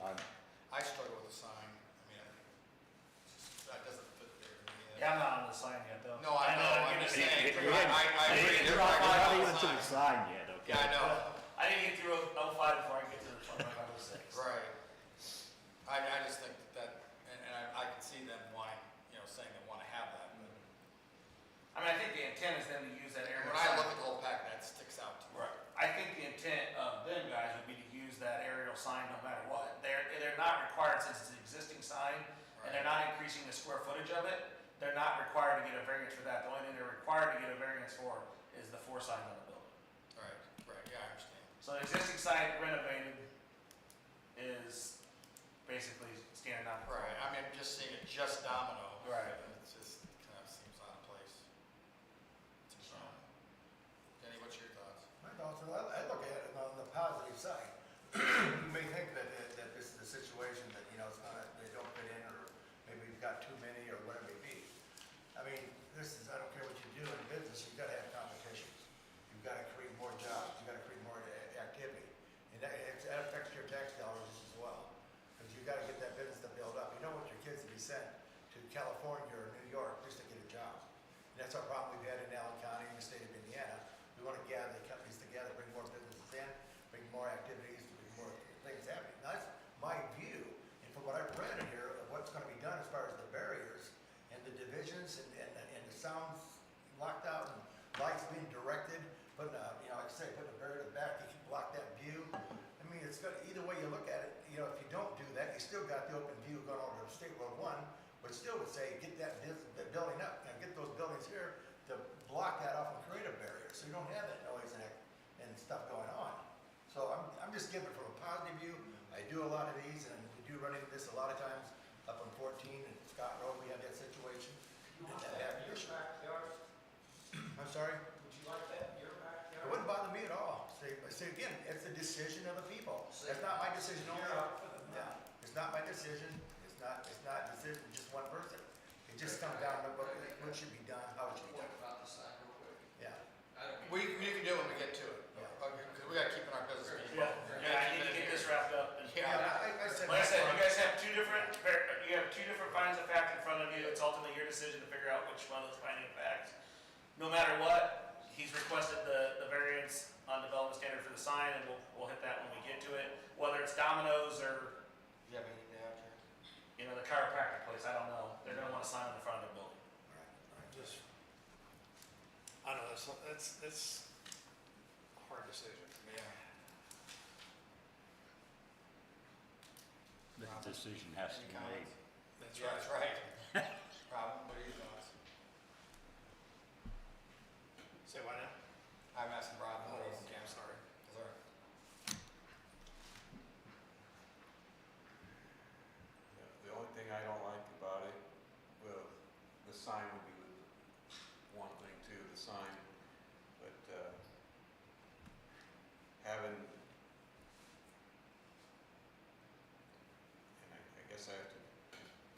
I struggle with the sign, I mean, that doesn't fit there to me. Yeah, I'm not on the sign yet, though. No, I know, I'm just saying, You're I agree. You're They're not on even to the sign yet, okay? Yeah, I know, I didn't get through 05 before I get to the 2506. right. I just think and I can see them wanting, saying they wanna have that, but I mean, I think the intent is then to use that area. when I look at the whole pack, that sticks out to me. Right. I think the intent of them guys would be to use that aerial sign no matter what. They're not required, since it's an existing sign, and they're not increasing the square footage of it, they're not required to get a variance for that. The only thing they're required to get a variance for is the 4 signs on the building. Right, yeah, I understand. So the existing site renovated is basically standing on. Right, I mean, just seeing it just Domino. Right. It just kind of seems out of place. Danny, what's your thoughts? My thoughts are, I look at it on the positive side. You may think that this is a situation that, it's not, they don't fit in, or maybe you've got too many, or whatever it may be. I mean, I don't care what you do in business, you've got to have competition. You've got to create more jobs, you've got to create more activity. And that affects your tax dollars as well. Because you've got to get that business to build up. You don't want your kids to be sent to California or New York just to get a job. And that's our problem we've had in Allen County and the state of Indiana. We want to gather the companies together, bring more businesses in, bring more activities, bring more things happening. Now, that's my view, and from what I've read in here, of what's going to be done as far as the barriers and the divisions and the sounds locked out and lights being directed, putting like I say, putting a barrier to the back, you can block that view. I mean, it's good, either way you look at it, if you don't do that, you still got the open view going over to State Road 1, which still would say, get that building up, get those buildings here to block that off and create a barrier, so you don't have that noise and stuff going on. So I'm just giving it from a positive view. I do a lot of these, and we do run into this a lot of times up on 14 and Scott Road, we have that situation. You And want that that in your issue. backyard? I'm sorry? Would you like that in your It backyard? wouldn't bother me at all. Say again, it's the decision of the people. That's not my decision only. You're up for the Yeah, it's not my decision. It's not a decision of just one person. It just comes down to what should be done, how it should be Point done. about the sign real quick. Yeah. I don't mean. We can do it when we get to it, Yeah. because we got to keep in our business meeting. Yeah, I need to get this wrapped up. And Yeah. I said. Like I said, you guys have two different findings of fact in front of you. It's ultimately your decision to figure out which one of those finding of facts. No matter what, he's requested the variance on development standard for the sign, and we'll hit that when we get to it. Whether it's Domino's or, Do you have anything to add, Jerry? the chiropractic place, I don't know. They're gonna want a sign on the front of the building. Just, I don't know, it's a hard decision. Yeah. The decision has to be made. That's Yeah, right. that's right. Robin, what are your thoughts? Say what now? I'm asking Robin. Oh, what he's- okay, I'm sorry. That's all right. The only thing I don't like about it, well, the sign would be one thing too, the sign, but, having, and I guess I have to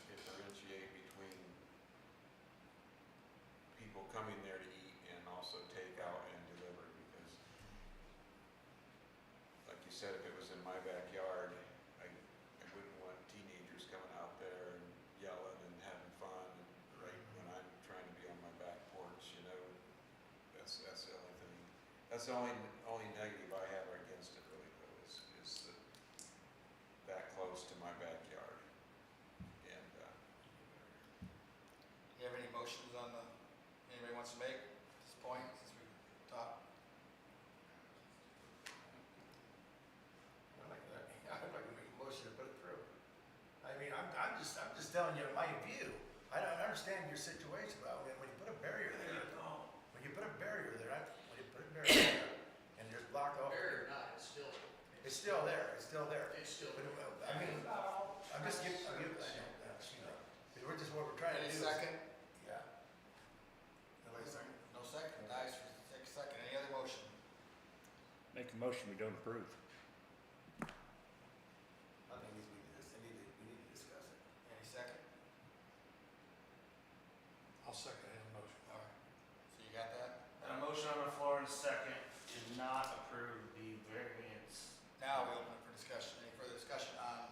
differentiate between people coming there to eat and also take out and deliver, because, like you said, if it was in my backyard, I wouldn't want teenagers coming out there and yelling and having fun, and right when I'm trying to be on my back porch, that's the only thing. That's the only negative I have against it really though, is that close to my backyard. And, You have any motions anybody wants to make at this point, since we talked? I'd like to make a motion to put it through. I mean, I'm just telling you my view. I don't understand your situation, but when you put a barrier there, and there's blocked off. Barrier or not, it's still there, it's still there. It's still But, there. I mean, I'm just giving, because we're just, what we're trying to Any do is. second? Yeah. Nobody second? No second, nice, take a second, any other motion? Make a motion, we don't approve. I think we need to discuss it. Any second? I'll second his motion. All right, so you got that? And a motion on the floor in a second to not approve the variance. Now we open it for discussion, any further discussion on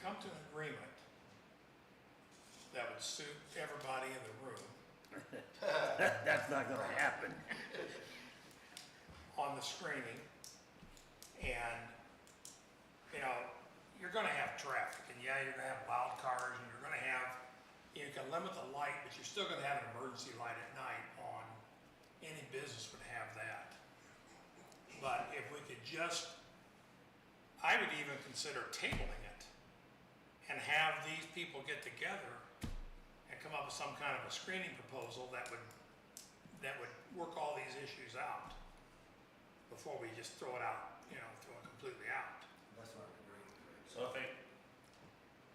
come to an agreement that would suit everybody in the room That's not gonna happen. on the screening, and, you know, you're gonna have traffic, and yeah, you're gonna have loud cars, and you're gonna have, you can limit the light, but you're still gonna have an emergency light at night on, any business would have that. But if we could just, I would even consider tabling it, and have these people get together and come up with some kind of a screening proposal that would work all these issues out before we just throw it out, you know, throw it completely out. That's what I'm agreeing with. So if they,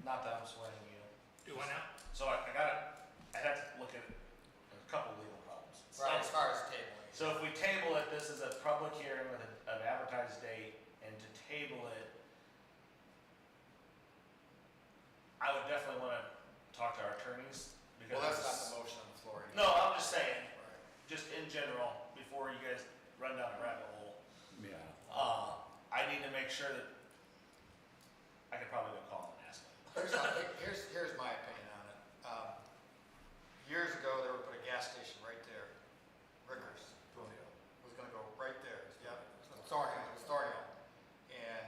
not that I'm sweating you, Do I now? so I had to look at a couple legal problems. Right, as far as tabling. So if we table it, this is a public hearing with an advertised date, and to table it, I would definitely wanna talk to our attorneys, because. Well, that's not the motion on the floor. No, I'm just saying, Right. just in general, before you guys run down a rabbit hole, Yeah. I need to make sure that, I could probably go call and ask them. Here's my opinion on it. Years ago, they were put a gas station right there. Rickers was gonna go right there. Yeah, it was Thornhill. And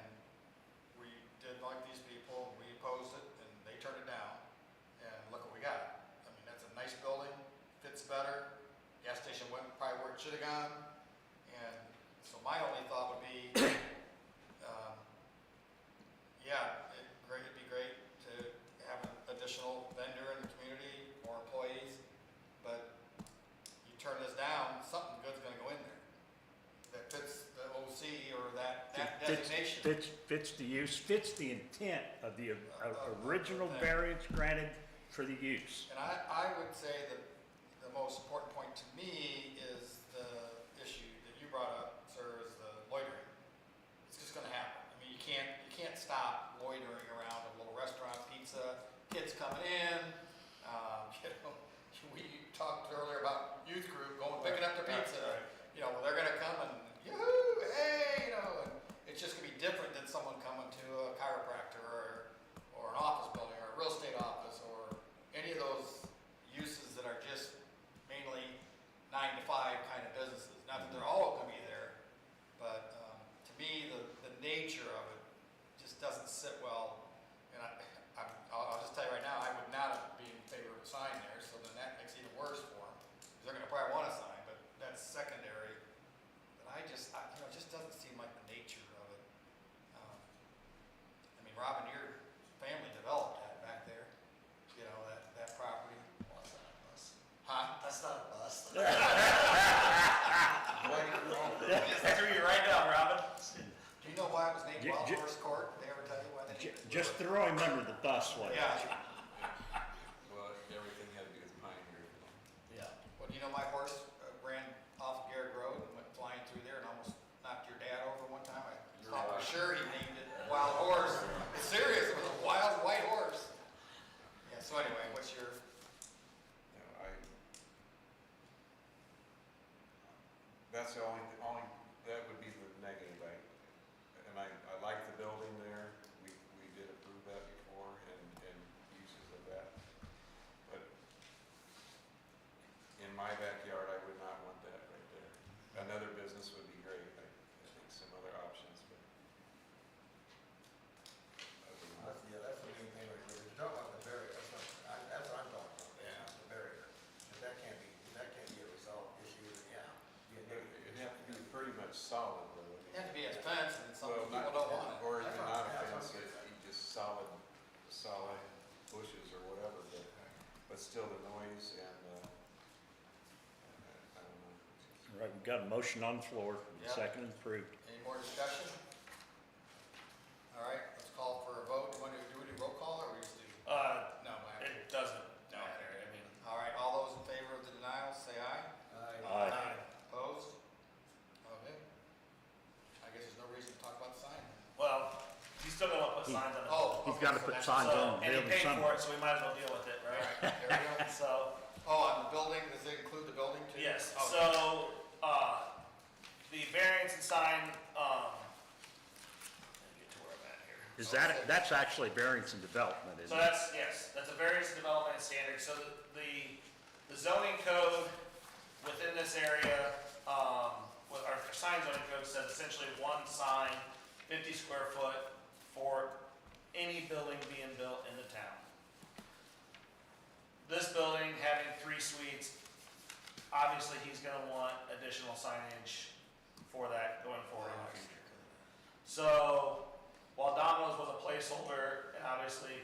we did like these people, we opposed it, and they turned it down. And look what we got. I mean, that's a nice building, fits better. Gas station went probably where it should have gone. And so my only thought would be, yeah, it'd be great to have an additional vendor in the community, more employees, but you turn this down, something good's gonna go in there that fits the OC or that designation. Fits the use, fits the intent of the original thing. variance granted for the use. And I would say that the most important point to me is the issue that you brought up, sir, is the loitering. It's just gonna happen. I mean, you can't stop loitering around a little restaurant, pizza, kids coming in. You know, we talked earlier about youth group going, picking up their pizza. You know, they're gonna come and, yoo-hoo, hey, you know, and it's just gonna be different than someone coming to a chiropractor or an office building or a real estate office or any of those uses that are just mainly 9 to 5 kind of businesses. Not that they're all gonna be there, but to me, the nature of it just doesn't sit well. And I'll just tell you right now, I would not be in favor of a sign there, so then that makes it even worse for them. They're gonna probably want a sign, but that's secondary. But you know, it just doesn't seem like the nature of it. I mean, Robin, your family developed that back there, you know, that property. Well, that's not a bus. Huh? That's not a bus. I Threw you right down, Robin. Do you know why it was named Wild Horse Court? Did they ever tell you why they named it? Just throw him under the bus, why don't Yeah. you? Well, everything had to do with Pioneer. Yeah. Well, do you know my horse ran off Garrett Road and went flying through there and almost knocked your dad over one time? I thought for sure he named it Wild Horse. It's serious, it was a wild white horse. Yeah, so anyway, what's your, That's the only, that would be the negative, I like the building there, we did approve that before, and uses of that. But in my backyard, I would not want that right there. Another business would be great, I think some other options, but. other than that- That's the main thing right there. You're talking about the barrier, that's what I'm talking about, Yeah. the barrier. If that can't be a resolved issue, then yeah, be a negative. It'd have to be pretty much solid, though. it had to be a fence and some Well, people not- don't want it. Or That's even what not a I'm- fence, that's what I'm it'd be just solid bushes or whatever, but still the noise and, I don't know. All right, we've got a motion on the floor, Yeah. second and approved. Any more discussion? All right, let's call for a vote. Do we do roll call or we just do? No, It doesn't matter, I mean. All right, all those in favor of the denial, say aye. Aye. Opposed? Okay. I guess there's no reason to talk about the sign. Well, he's still gonna put signs on it. Oh. He's okay, gotta so put that's- signs So, on the and he building paid for somewhere. it, so we might as well deal with it, All right? right, there we go. So, Oh, on the building, does it include the building too? yes, Okay. so, the variance and sign, let me get to where I'm at here. Is that, that's actually variance and development, So isn't it? that's, yes, that's a variance development standard, so the zoning code within this area, with our sign zoning code says essentially one sign, 50 square foot for any building being built in the town. This building having 3 suites, obviously he's gonna want additional signage for that going forward in the future. So, while Domino's was a placeholder, and obviously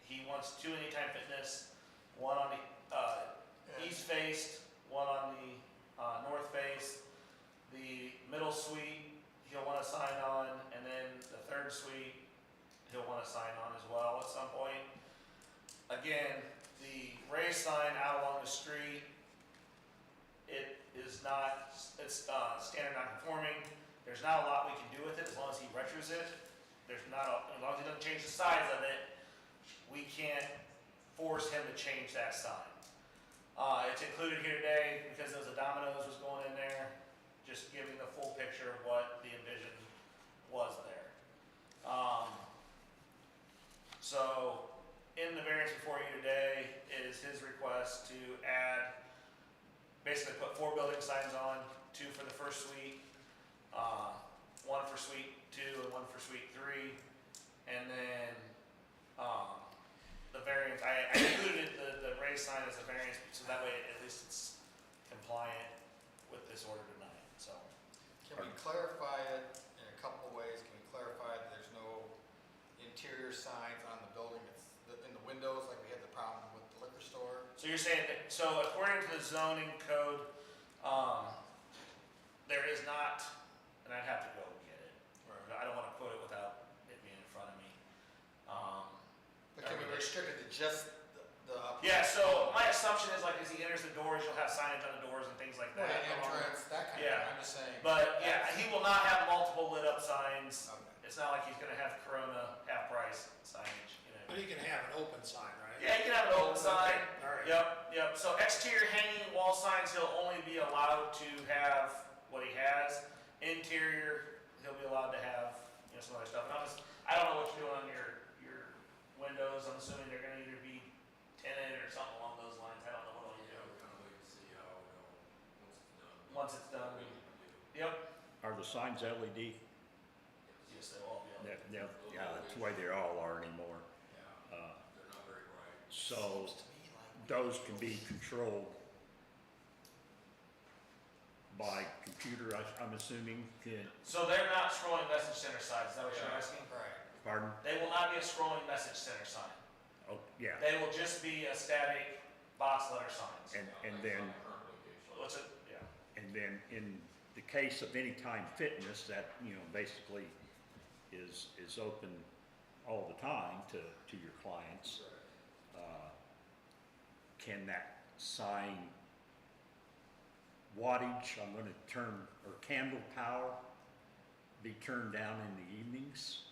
he wants 2 Anytime Fitness, one on the east face, one on the north face. The middle suite, he'll want a sign on, and then the 3rd suite, he'll want a sign on as well at some point. Again, the raised sign out along the street, it is not, it's standard non-conforming. There's not a lot we can do with it as long as he retros it. There's not, as long as he doesn't change the size of it, we can't force him to change that sign. It's included here today because there was a Domino's was going in there, just giving the full picture of what the envision was there. So, in the variance before you today is his request to add, basically put 4 building signs on, 2 for the 1st suite, 1 for suite 2 and 1 for suite 3, and then the variance, I included the raised sign as a variance, so that way at least it's compliant with this order tonight, so. Can we clarify it in a couple of ways? Can we clarify that there's no interior signs on the building, it's in the windows, like we had the problem with the liquor store? So you're saying that, so according to the zoning code, there is not, and I'd have to go get it, or I don't wanna quote it without it being in front of me. But can we restrict it to just the Yeah, so my assumption is like as he enters the doors, you'll have signage on the doors and things like Well, that. the entrance, that kind of Yeah. thing, I'm just saying. But yeah, he will not have multiple lit up signs. Okay. It's not like he's gonna have Corona half price signage, you know. But you can have an open sign, right? Yeah, you can have an open sign. All right. Yep. So exterior hanging wall signs, he'll only be allowed to have what he has. Interior, he'll be allowed to have, you know, some other stuff. And I don't know what you're doing on your windows. I'm assuming they're gonna either be tinted or something along those lines. I don't know what all you do. We're gonna wait and see how it goes Once it's done. What we need to do. Yep. Are the signs LED? Yes, they'll all be on. Yeah, that's the way they all are anymore. Yeah, they're not very bright. So Seems to me like those can be controlled by computer, I'm assuming. So they're not scrolling message center signs. Is that what you're Yeah. asking? Right. Pardon? They will not be a scrolling message center sign. Oh, yeah. They will just be a static box letter signs. And Like then, on the current location. What's it? Yeah. and then in the case of Anytime Fitness, that, you know, basically is open all the time to your clients. Can that sign wattage, I'm gonna turn, or candle power, be turned down in the evenings?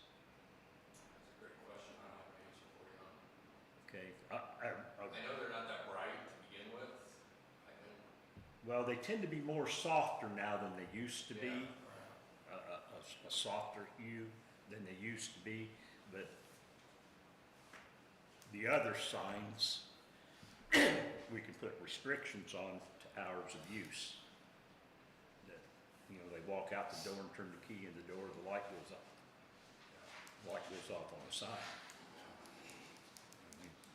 That's a great question. I don't have an answer for you on it. Okay, I know they're not that bright to begin with. I think. well, they tend to be more softer now than they used to be. Yeah. A softer hue than they used to be, but the other signs, we can put restrictions on to hours of use. That, you know, they walk out the door and turn the key in the door, the light goes up. Light goes off on the sign.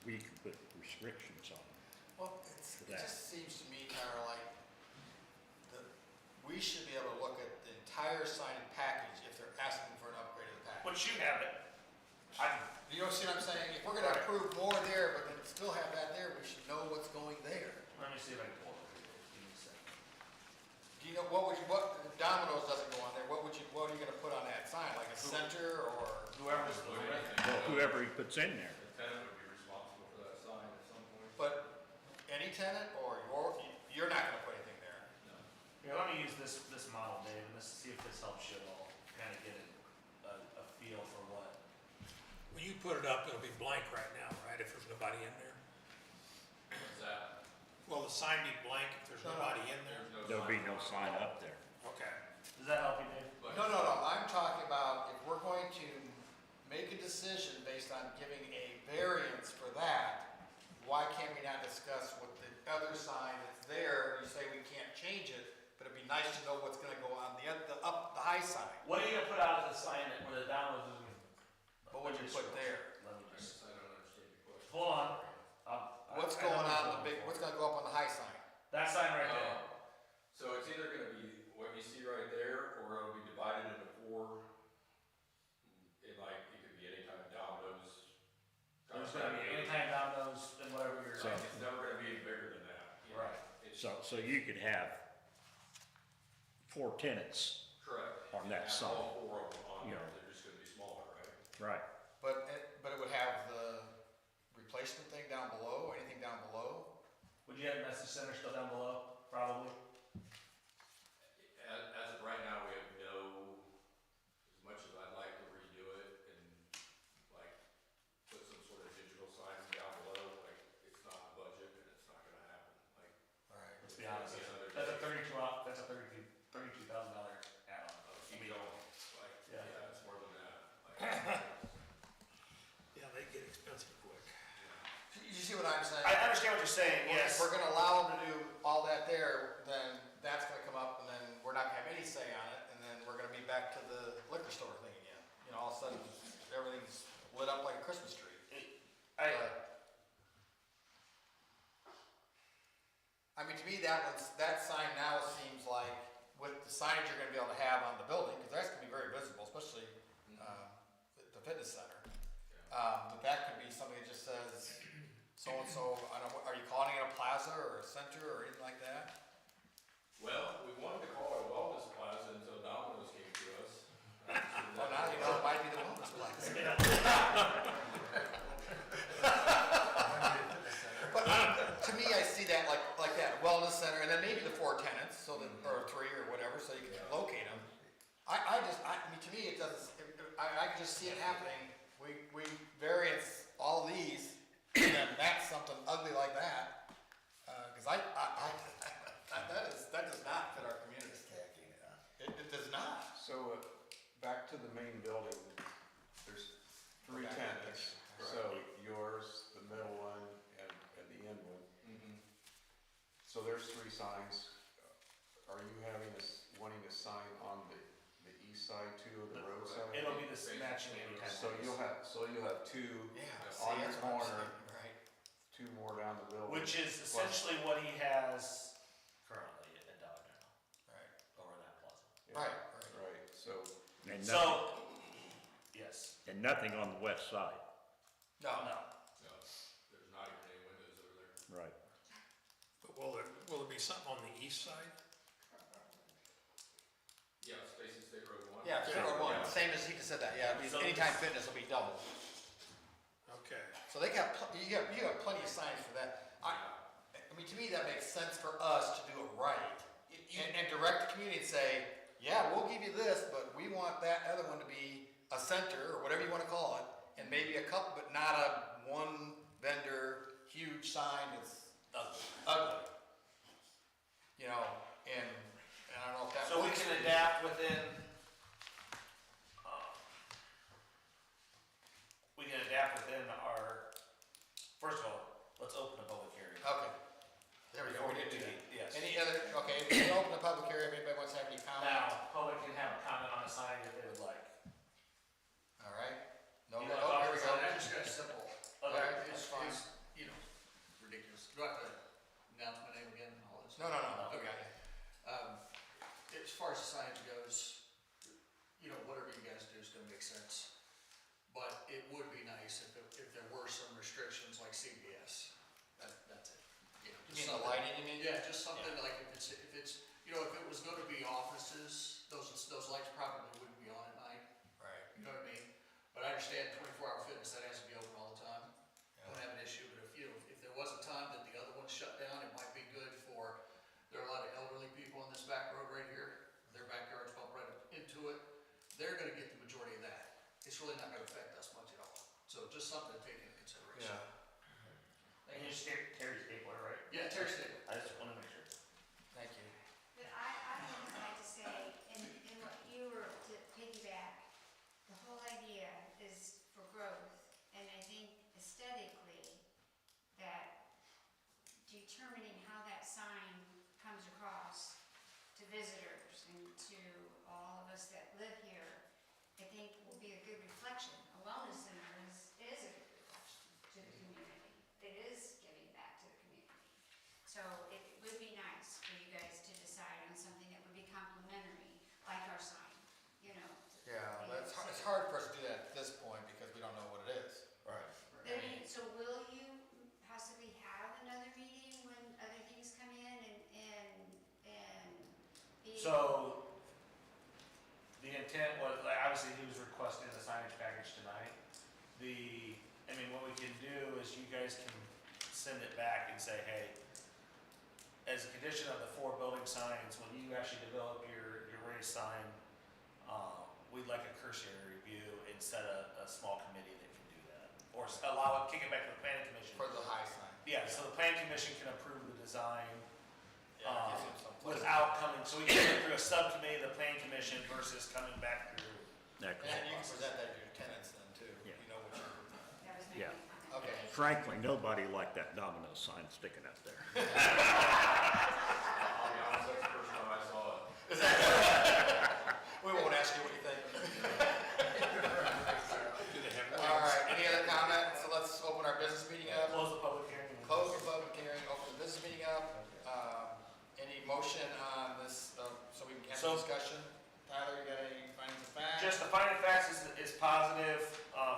We can put restrictions on it. Well, it that. just seems to me kind of like we should be able to look at the entire signing package if they're asking for an upgrade of the package. But you have it. You know, see what I'm saying? If we're gonna approve more there, but then still have that there, we should know what's going there. Let me see if I can pull it. Give me a second. Do you know, what if Domino's doesn't go on there, what are you gonna put on that sign? Like a center or? Whoever's the Well, whoever he puts in there. The tenant would be responsible for that sign at some point. But any tenant or you're not gonna put anything there? No. Here, let me use this model, Dave, and let's see if this helps you at all. Kind of get a feel for what. When you put it up, it'll be blank right now, right, if there's nobody in there? What's that? Will the sign be blank if there's nobody in there? There'll be no sign up there. Okay. Does that help you, Dave? But- No, I'm talking about if we're going to decision based on giving a variance for that, why can't we not discuss with the other sign that's there? You say we can't change it, but it'd be nice to know what's gonna go on the high sign. What are you gonna put out as a sign that where the downloads is gonna? What would you put there? Let me I just, guess I don't understand your question. hold on. What's I know going what on you're the big, looking what's for. gonna go up on the high sign? That sign right there. So it's either gonna be what you see right there, or it'll be divided into four. It could be any kind of dominoes. There's gonna be anytime Domino's and whatever you're. So- It's never gonna be any bigger than that. you know. Right. It's So you could have 4 tenants, correct. on that And sign. all four of them on Yeah. there, they're just gonna be smaller, right? right? But it would have the replacement thing down below, anything down below? Would you have a message center still down below? Probably. As of right now, we have no, as much as I'd like to redo it and like put some sort of digital sign down below, like it's not in the budget and it's not gonna happen, like. Alright. Let's be honest. That's a $32,000 add-on. Keep going, like, Yeah. yeah, it's more than that, like. Yeah, they get expensive quick. You see what I'm saying? I understand what you're saying, Well, yes. If we're gonna allow them to do all that there, then that's gonna come up, and then we're not gonna have any say on it, and then we're gonna be back to the liquor store thing again. You know, all of a sudden, everything's lit up like a Christmas tree. I mean, to me, that sign now seems like, with the signage you're gonna be able to have on the building, because that's gonna be very visible, especially, the fitness center. That could be something that just says, so-and-so, I don't know, are you calling it a plaza or a center or anything like that? Well, we wanted to call it a wellness plaza until Domino's came to us. Well, now you know it might be the wellness plaza. But to me, I see that like that, wellness center, and then maybe the 4 tenants, so that, or 3 or whatever, so you can locate them. I mean, to me, it doesn't, I can just see it happening. We variance all these, and then that's something ugly like that. Cause that does not fit our community. It does not. So, back to the main building, there's 3 tenants, so yours, the middle one, and the end one. So there's 3 signs. Are you wanting a sign on the east side too, or the road side? It'll be the matching anytime. So you'll have 2 Yeah. on see, your that's what I'm corner, saying, right. 2 more down the building. Which is essentially what he has currently at Dollar General, Right, over that plaza. Yeah, right. Right, so, And nothing, So, yes, and nothing on the west side, No, no. No, there's not even any windows over there. right? But will there be something on the east side? Yeah, Stacy State Road 1. yeah, Yeah. same as he just said that, yeah, So- anytime fitness will be double. Okay. So you got plenty of signs for that. I mean, to me, that makes sense for us to do it right. And direct the community and say, yeah, we'll give you this, but we want that other one to be a center, or whatever you wanna call it, and maybe a couple, but not a one vendor, huge sign that's ugly. You know, and I don't know if that. So we works can for you. adapt within, we can adapt within our, first of all, let's open a public hearing. Okay. There we go, we did do that. Yes. Any other, okay, if you open the public hearing, if anybody wants to have any comment? Now, public can have a comment on a sign if they would like. All right. No, You wanna oh, talk here we to go. somebody? I just got a simple, Okay. That's fine. it's, you know, ridiculous. Do I have to announce my name again and all this? No, okay. As far as the signage goes, you know, whatever you guys do is gonna make sense. But it would be nice if there were some restrictions like CVS. That's it. You know, You just mean the something- lighting, you mean? Yeah, just something like if it's, you know, if it was gonna be offices, those lights probably wouldn't be on at night. Right. You know what I mean? But I understand 24-hour fitness, that has to be open all the time. Don't have an issue, but if there was a time that the other one shut down, it might be good for, there are a lot of elderly people on this back road right here. Their backyards bump right up into it. They're gonna get the majority of that. It's really not gonna affect us much at all. So just something to take into consideration. And you just Terry Stapler, right? Yeah, Terry State. I just wanna make sure. Thank you. But I would like to say, in what you were to piggyback, the whole idea is for growth. determining how that sign comes across to visitors and to all of us that live here, I think will be a good reflection. A wellness center is a good reflection to the community. It is giving back to the community. So it would be nice for you guys to decide on something that would be complimentary, like our sign, you know. Yeah, but it's hard for us to do that at this point because we don't know what it is. Right. So will you possibly have another meeting when other things come in and be? So, the intent was, like, obviously he was requesting the signage package tonight. What we can do is you guys can send it back and say, hey, as a condition of the 4 building signs, when you actually develop your raised sign, we'd like a cursory review instead of a small committee that can do that. Or kick it back to the planning commission. For the high sign. Yeah, so the planning commission can approve the design Yeah, it gives them some flexibility. without coming, so we can go through a subcommittee of the planning commission versus coming back through. And then you can present that to your tenants then too. Yeah. You know what you're. That was my Yeah. only comment. Okay. Frankly, nobody liked that domino sign sticking up there. I'll be honest, that's the first time I saw it. Is that? We won't ask you what you think. All right, any other comments? So let's open our business meeting up. Close the public hearing. Close the public hearing, open the business meeting up. Any motion on this, so we can have a So- discussion? Tyler, you got any findings of fact? Just the finding of facts is positive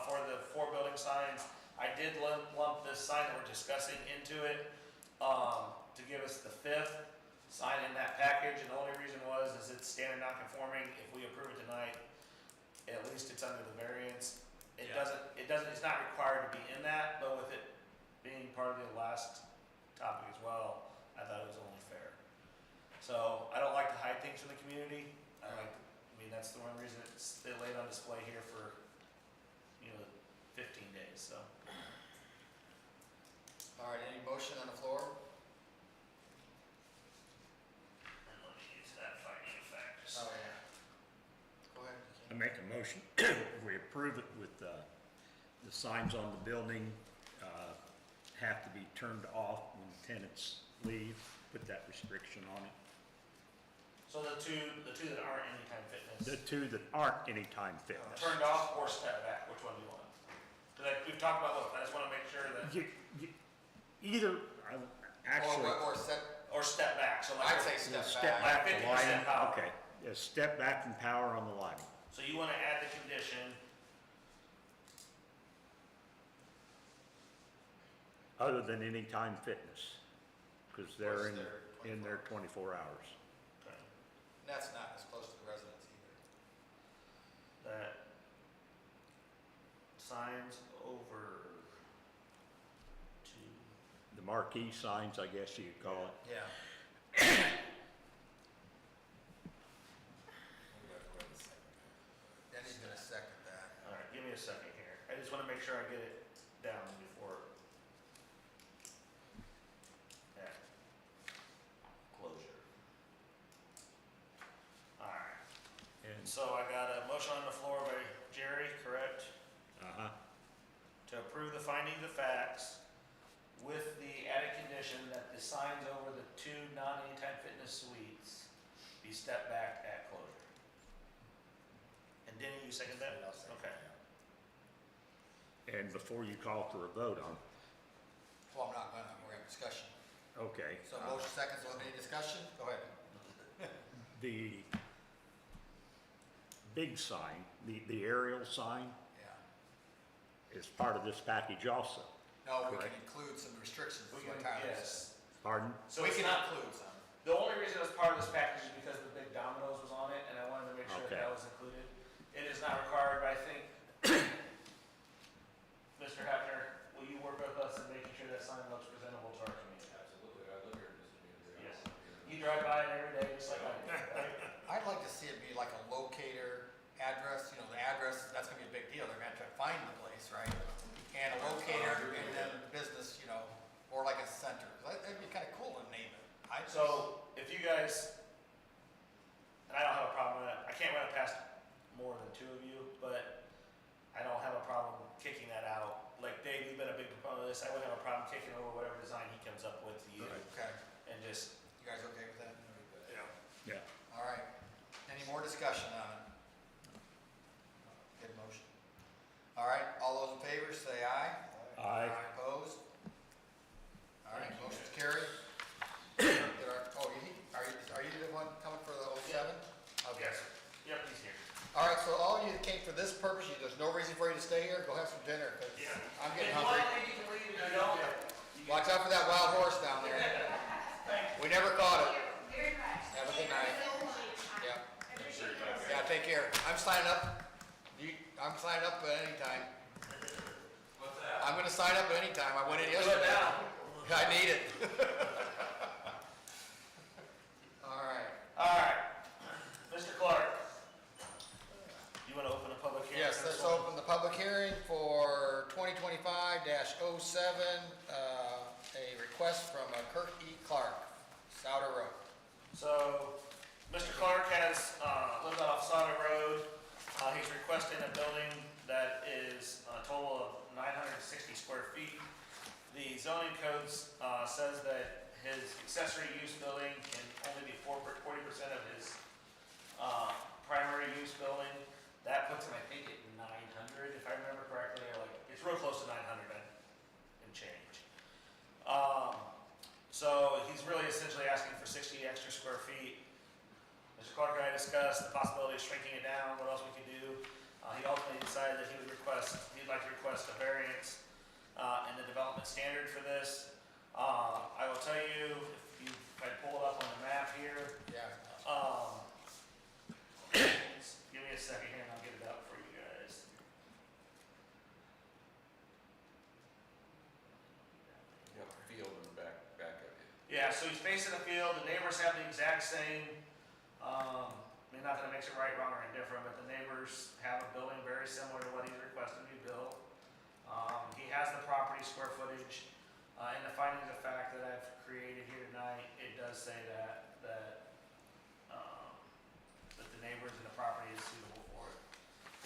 for the 4 building signs. I did lump this sign that we're discussing into it to give us the 5th sign in that package, and the only reason is it's standard non-conforming. If we approve it tonight, at least it's under the variance. It's not required to be in that, but with it being part of the last topic as well, I thought it was only fair. So I don't like to hide things from the community. That's the one reason they laid on display here for, 15 days, so. All right, any motion on the floor? And let me use that finding of fact. Oh, yeah. Go ahead. I make a motion, we approve it with the signs on the building have to be turned off when tenants leave, put that restriction on it. So the two that aren't Anytime Fitness. The 2 that aren't Anytime Fitness. Turned off or step back, which one do you want? We've talked about both, I just wanna make sure that, Either, actually, or step back, so like. I'd say step step back. back the 50% lighting, power. okay. Step back and power on the lighting. So you wanna add the condition, Other than Anytime Fitness, because they're Of course, in there 24 hours. And that's not as close to the residents either. that signs over to, The marquee signs, I guess you'd call it. Yeah. Denny's gonna second that. alright, give me a second here, I just wanna make sure I get it down before. Yeah. Closure. Alright, And, so I got a motion on the floor by Jerry, correct? uh-huh, To approve the findings of facts with the added condition that the signs over the 2 non-Anytime Fitness suites be stepped back at closure. And Denny, you second that? I'll second Okay. and before you call for a vote on, Well, I'm not gonna, we're having discussion. okay. So motion seconds, so any discussion? Go ahead. The big sign, the aerial sign Yeah. is part of this package also, No, we can Correct. include some restrictions, We is what can, Tyler yes. said. pardon? So We it's can not, include some. the only reason it was part of this package is because the big dominoes was on it, and I wanted to make sure that Okay. that was included. It is not required, but I think, Mr. Hefner, will you work with us in making sure that sign looks presentable to our community? Absolutely, I live here in this community. Yes. You drive by it every day, just like I do, right? I'd like to see it be like a locator address, the address, that's gonna be a big deal, they're gonna have to find the place, right? And a locator and then business, or like a center, that'd be kinda cool to name it. So, if you guys, and I don't have a problem with it, I can't run it past more than 2 of you, but I don't have a problem kicking that out. Like Dave, you've been a big proponent of this, I wouldn't have a problem kicking over whatever design he comes up with to you. Okay. this. You guys okay with that? Yeah. Yeah. All right. Any more discussion on it? Good motion. All right, all those in favor say aye. Aye. Opposed? All right, motion's carried. Are you the one coming for the 07? Okay. Yep, he's here. All right, so all of you that came for this purpose, there's no reason for you to stay here, go have some dinner, because I'm getting hungry. You can leave, if you don't. Watch out for that wild horse down there. We never caught it. Very much. Have a good night. Yeah. Appreciate it. Yeah, take care. I'm signing up. I'm signing up at any time. What's that? I'm gonna sign up at any time. I went in Do it yesterday. now. I need it. All right. All right. Mr. Clark, you want to open a public hearing? Yes, for this let's one? open the public hearing for 2025-07, a request from Kirk E. Clark, Souter Road. So, Mr. Clark has, lived off Sutter Road. He's requesting a building that is a total of 960 square feet. The zoning codes, says that his accessory use building can only be 40% of his, primary use building. That puts him, I think, at 900, if I remember correctly, or like, it's real close to 900 and change. So he's really essentially asking for 60 extra square feet. Mr. Clark and I discussed the possibility of shrinking it down, what else we could do. He ultimately decided that he'd like to request a variance in the development standard for this. I will tell you, if I pull it up on the map here, Yeah. give me a second here and I'll get it up for you guys. You have a field in the back of you. Yeah, so he's facing the field, the neighbors have the exact same, I mean, not that it makes it right, wrong, or indifferent, but the neighbors have a building very similar to what he's requesting to be built. He has the property square footage, in the findings of fact that I've created here tonight, it does say that the neighbors and the property is suitable for it.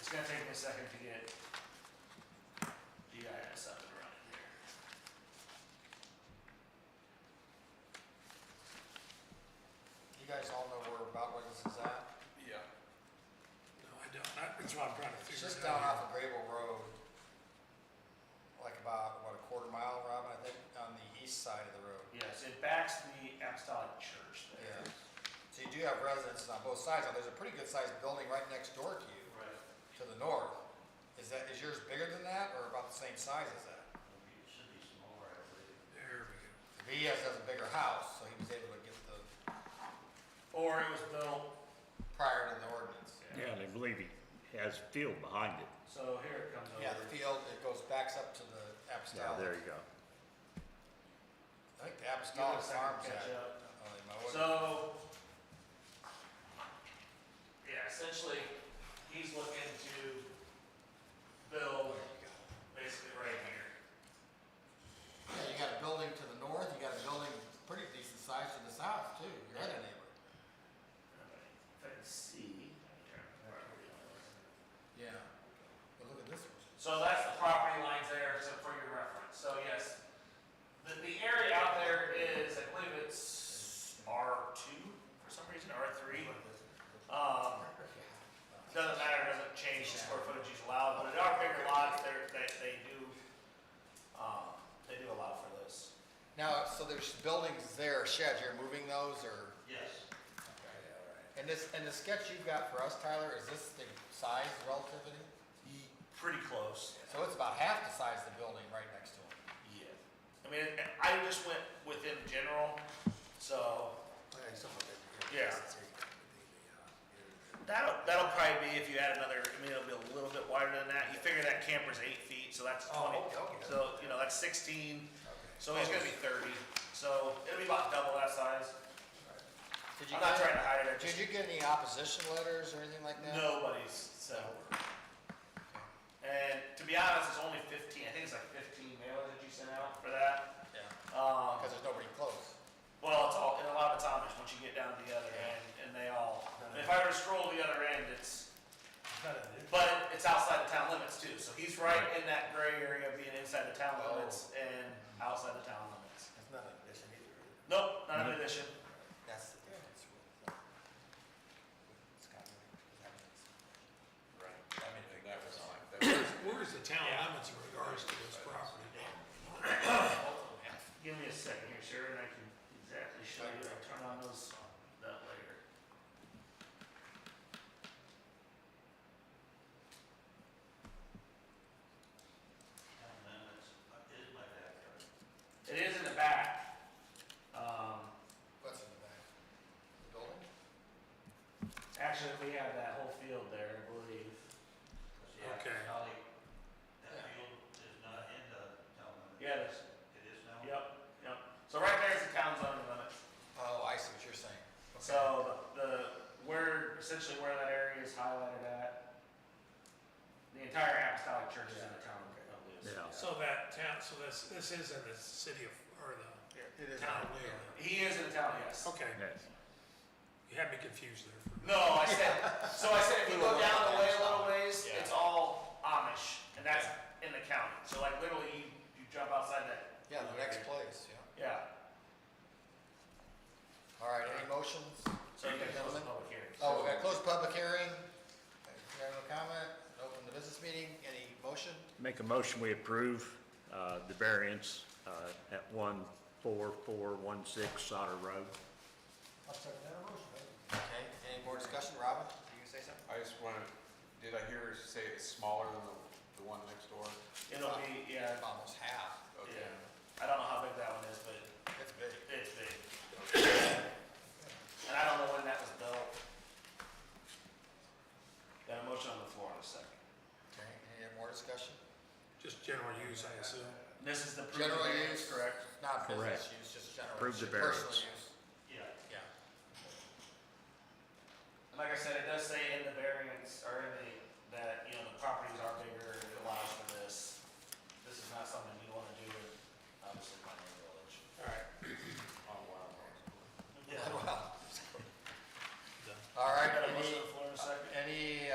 It's gonna take me a second to get GIS up and running here. You guys all know where this is at? Yeah. No, I don't. That's what I'm trying to It's figure just out. down off of Grable Road, like about, what, a quarter mile, Robin, I think, on the east side of the road. Yes, it backs the Amstutz Church there. Yeah. So you do have residences on both sides. Now, there's a pretty good sized building right next door to you, Right. to the north. Is yours bigger than that, or about the same size as that? It should be smaller, I believe. There we go. He has a bigger house, so he was able to get the, Or it was built, prior to the ordinance. Yeah, they believe he has field behind it. so here it comes over. Yeah, the field, it backs up to the Yeah, Apostolic. there you go. I think the Give it a Apostolic second Farms to catch had. up. Oh, they mow it. So, yeah, essentially, he's looking to build basically right here. Yeah, you got a building to the north, you got a building pretty decent size to the south too, your other neighbor. If I can see. Yeah. But look at this one. So that's the property lines there, so for your reference. So yes, the area out there is, I believe it's R2 for some reason, R3. Doesn't matter, doesn't change the square footage is allowed, but at our bigger lots, they do allow for this. Now, so there's buildings there, sheds, you're moving those or? Yes. And the sketch you've got for us, Tyler, is this the size relativity? Pretty close. So it's about half the size of the building right next to it. Yeah. I mean, I just went within general, so, yeah. That'll probably be, if you add another, I mean, it'll be a little bit wider than that. You figure that camper's 8 feet, so that's 20. Okay. So, that's 16, so he's gonna be 30. So it'll be about double that size. I'm not trying to hide it. Did you get any opposition letters or anything like that? Nobody's said a word. And to be honest, it's only 15, I think it's like 15 mailers that you sent out for that. Yeah. Um, Because there's nobody close. Well, it's all, and a lot of it's Amish, once you get down to the other end, and they all, if I were to scroll to the other end, but it's outside the town limits too, so he's right in that gray area, being inside the town limits and outside the town limits. That's not an addition either. Nope, not an addition. That's the difference with Scott. Right. I mean, And that was my, Where's the town Yeah. limits in regards to this property? Give me a second here, Sharon, I can exactly show you, I'll turn on those, that later. It is in the back. What's in the back? The building? Actually, we have that whole field there, I believe. Okay. That field is not in the town limits. Yeah, it is. It is now? Yep. So right there is the town zoning limit. Oh, I see what you're saying. So essentially where that area is highlighted at, the entire apostolic church is in the town of Leo. Yeah. So that town, so this is in the city of, or the It is. town of Leo. He is in the town, yes. Okay, Yes. you had me confused there. No, I said if you go down the way a little ways, Yeah. it's all Amish, and that's in the county. So like literally you jump outside that. Yeah, the next place, yeah. Yeah. All right, any motions? So you can close the public hearing. Oh, we're gonna close public hearing. If you have no comment, open the business meeting. Any motion? Make a motion, we approve the variance at 14416 Sauter Road. I'll second that motion, Okay, any more discussion? Robin, you gonna say something? I just wanted, did I hear her say it's smaller than the one next door? It'll be, yeah, Almost half. Okay. yeah. I don't know how big that one is, but It's big. it's big. And I don't know when that was built. Got a motion on the floor in a second. Okay, any more discussion? Just general use, I assume. This is the General variance, use, correct? not business Correct. use, just general. Approve the use, personal variance. use. Yeah. Yeah. And like I said, it does say in the variance, or in the, that, you know, the properties are bigger, it allows for this. This is not something you wanna do in, obviously, Pioneer Village. All right. On Wild Horse. Yeah. Well, all right, Got a motion any, on the floor in a second? any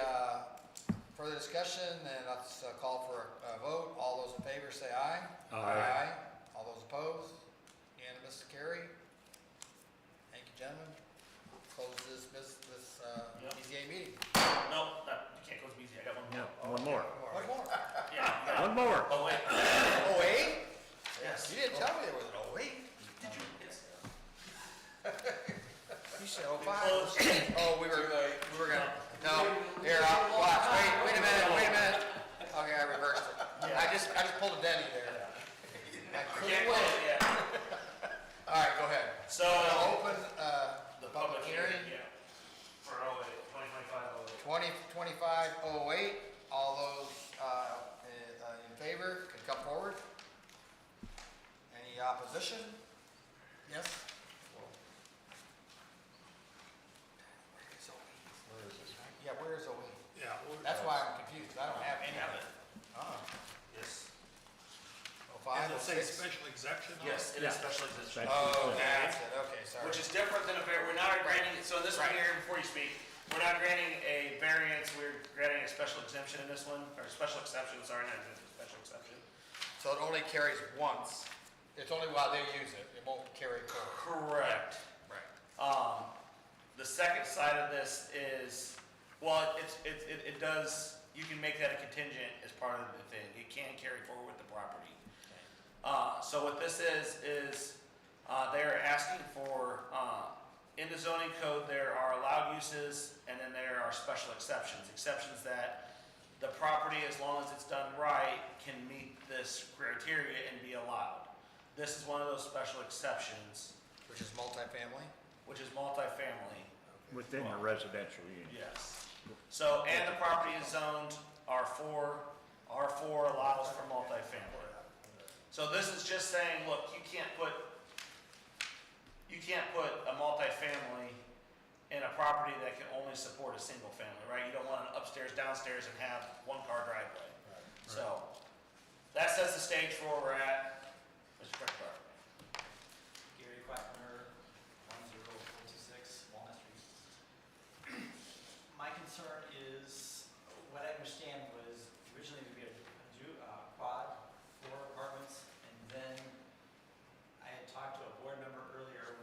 further discussion? Then let's call for a vote. All those in favor say aye. Aye. All those opposed? Unanimous, carry. Thank you, gentlemen. Close this Yep. BZA meeting. No, you can't close BZ, I got one more. Yeah, one more. One more. Yeah. One more. Oh, wait. Oh, wait? Yes. You didn't tell me there was an 08. Did you? Yes. You said 05. Close. Oh, we were gonna, no, here, I'll watch, wait a minute. Okay, I reversed it. I just pulled a Denny there. I couldn't Can't wait. close it yet. All right, go ahead. So, I'll open, the public hearing. Yeah. For 08, 2025 08. 2025-08, all those, in favor can come forward. Any opposition? Yes? Where is this? Yeah, where is 08? Yeah. That's why I'm confused, 'cause I don't have any of it. Oh, Yes. 05, Does it say 06? special exemption? on it? Yes, it is special exemption. Oh, that's it, okay, sorry. Which is different than we're not granting, so in this one here, before you speak, we're not granting a variance, we're granting a special exemption in this one, or special exception, sorry, not exemption, special exception. So it only carries once. It's only while they use it. It won't carry forward. Correct. Right. The second side of this is, well, it does, you can make that a contingent as part of the thing. It can carry forward with the property. So what this is they're asking for, in the zoning code, there are allowed uses and then there are special exceptions. Exceptions that the property, as long as it's done right, can meet this criteria and be allowed. This is one of those special exceptions, Which is multifamily? which is multifamily. Within the residential unit. Yes. So, and the property is zoned R4. R4 allows for multifamily. So this is just saying, look, you can't put a multifamily in a property that can only support a single family, right? You don't want an upstairs, downstairs, and have one car driveway. So, that sets the stage for where we're at. Mr. Kirkpatrick. Gary Quackner, 10426 Walnut Street. My concern is, what I understand was originally to be a quad, 4 apartments, and then I had talked to a board member earlier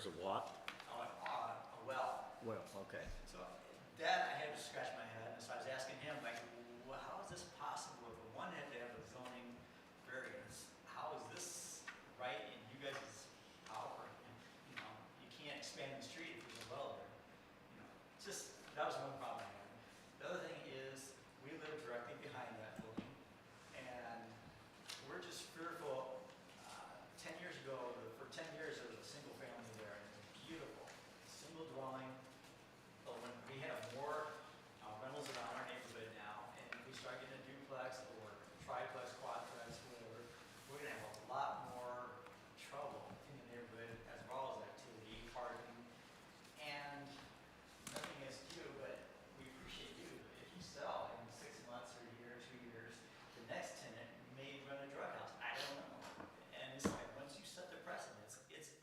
There's a what? A well. Well, okay. So that, I had to scratch my head, so I was asking him, like, well, how is this possible? If one had to have a zoning variance, how is this right in you guys' power? And, you know, you can't expand the street if there's a well there. You know, just, that was one problem I had. The other thing is, we live directly behind that building, and we're just fearful. 10 years ago, for 10 years, there was a single family there, and it was beautiful, single dwelling. But when we have more rentals around our neighborhood now, and if we start getting a duplex or triplex, quadplex, whatever, we're gonna have a lot more trouble in the neighborhood as well as activity, parking, and nothing against you, but we appreciate you. If you sell in 6 months or a year, 2 years, the next tenant may run a drug house. I don't know. And it's like, once you set the precedence, it's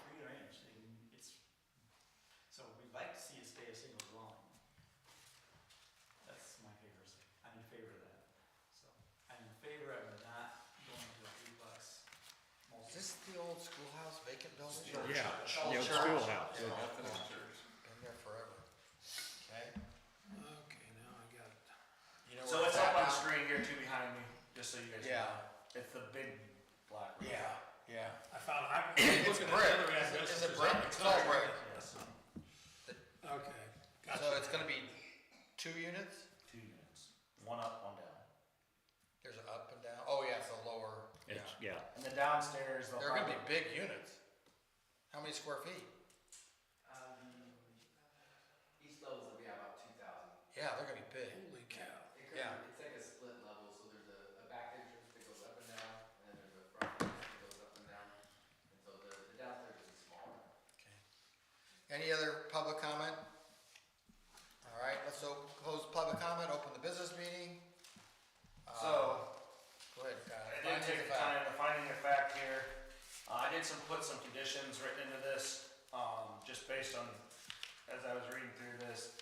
free range. So we'd like to see it stay a single dwelling. That's my favorite. I'm in favor of that. So I'm in favor of not going to a duplex. Is this the old schoolhouse vacant building? Yeah, Old the old church. schoolhouse. Yeah, Methodist church. Been there forever. Okay. Okay, now I got it. You know So where it's up on the at screen here too behind me, just so you guys Yeah. know. It's the big black room. now? Yeah, yeah. I found, I'm It's looking at brick. the other address. Is it brick? It's all brick. Yes, Okay, gotcha. So it's gonna be 2 units? 2 units. One up, one down. There's an up and down? Oh, yeah, it's a lower. It's, yeah, And the downstairs, They're gonna be big units. How many square feet? Each level's gonna be about 2,000. Yeah, they're gonna be big. Holy cow. Yeah. It's like a split level, so there's a back entrance that goes up and down, and then there's a front entrance that goes up and down. And so the downstairs is smaller. Okay. Any other public comment? All right, let's close public comment, open the business meeting. So, Go ahead. I did take the time to finding a fact here. I did put some conditions written into this, just based on, as I was reading through this.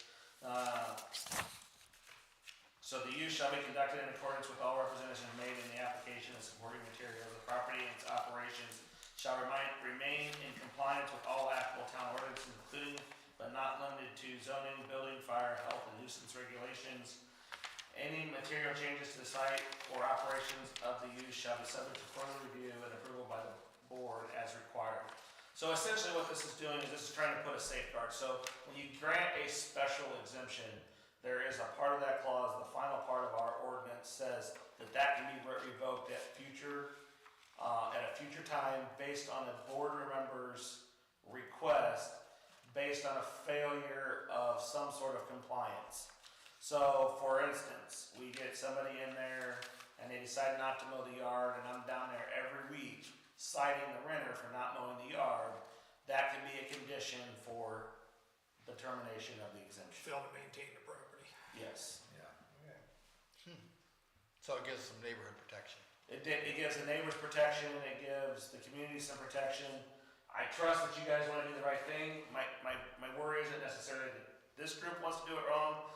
So the use shall be conducted in accordance with all representations made in the application and supporting materials. The property and its operations shall remain in compliance with all applicable town ordinances, including but not limited to zoning, building, fire, health, and nuisance regulations. Any material changes to the site or operations of the use shall be subject to further review and approval by the board as required. So essentially what this is doing is this is trying to put a safeguard. So when you grant a special exemption, there is a part of that clause, the final part of our ordinance says that that can be revoked at a future time based on a board member's request, based on a failure of some sort of compliance. So, for instance, we get somebody in there and they decide not to mow the yard, and I'm down there every week citing the renter for not mowing the yard. That can be a condition for the termination of the exemption. Fail to maintain the property. Yes. Yeah. Okay. So it gives some neighborhood protection. It gives the neighbors protection, it gives the community some protection. I trust that you guys want to do the right thing. My worry isn't necessarily that this group wants to do it wrong,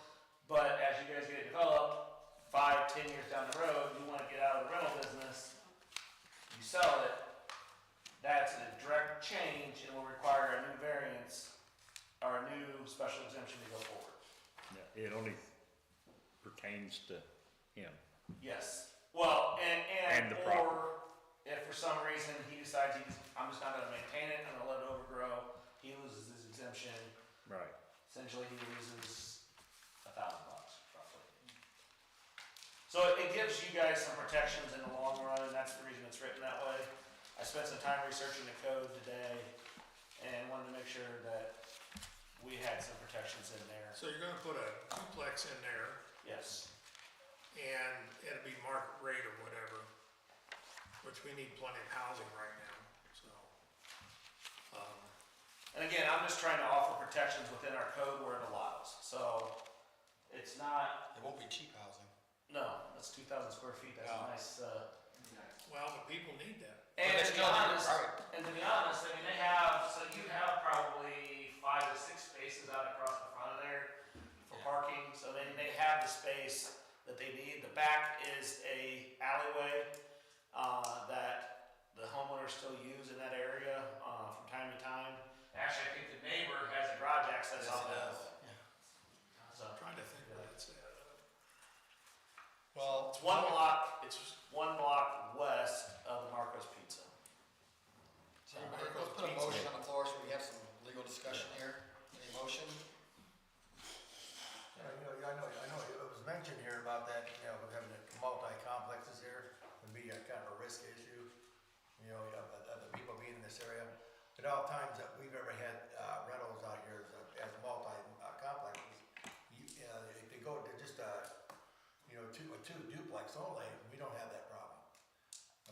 but as you guys get it developed, 5-10 years down the road, you want to get out of the rental business, you sell it, that's a direct change and will require a new variance or a new special exemption to go forward. yeah, it only pertains to him. Yes. Well, And the or property. if for some reason he decides I'm just not gonna maintain it, I'm gonna let it overgrow, he loses his exemption, Right. essentially he loses $1,000 roughly. So it gives you guys some protections in the long run, and that's the reason it's written that way. I spent some time researching the code today and wanted to make sure that we had some protections in there. So you're gonna put a duplex in there, Yes. and it'll be market rate or whatever, which we need plenty of housing right now, so. And again, I'm just trying to offer protections within our code where it allows. So it's not, It won't be cheap housing. no, that's 2,000 square feet. That's No. nice. Well, but people need that. And it's to be still- honest, right. and to be honest, I mean, they have, so you have probably 5 to 6 spaces out across the front of there for Yeah. parking. So they have the space that they need. The back is a alleyway that the homeowners still use in that area, from time to time. Actually, I think the neighbor has a garage access Yes, on it that. does. So, I'm trying to think what it's at. Well, it's one block west of the Marco's Pizza. so let's put a motion on the floor so we have some legal discussion here. Any motion? I know, it was mentioned here about that, having the multi-complexes here would be a kind of a risk issue, of the people being in this area. At all times that we've ever had rentals out here as multi-complexes, if they go to just two duplex only, we don't have that problem.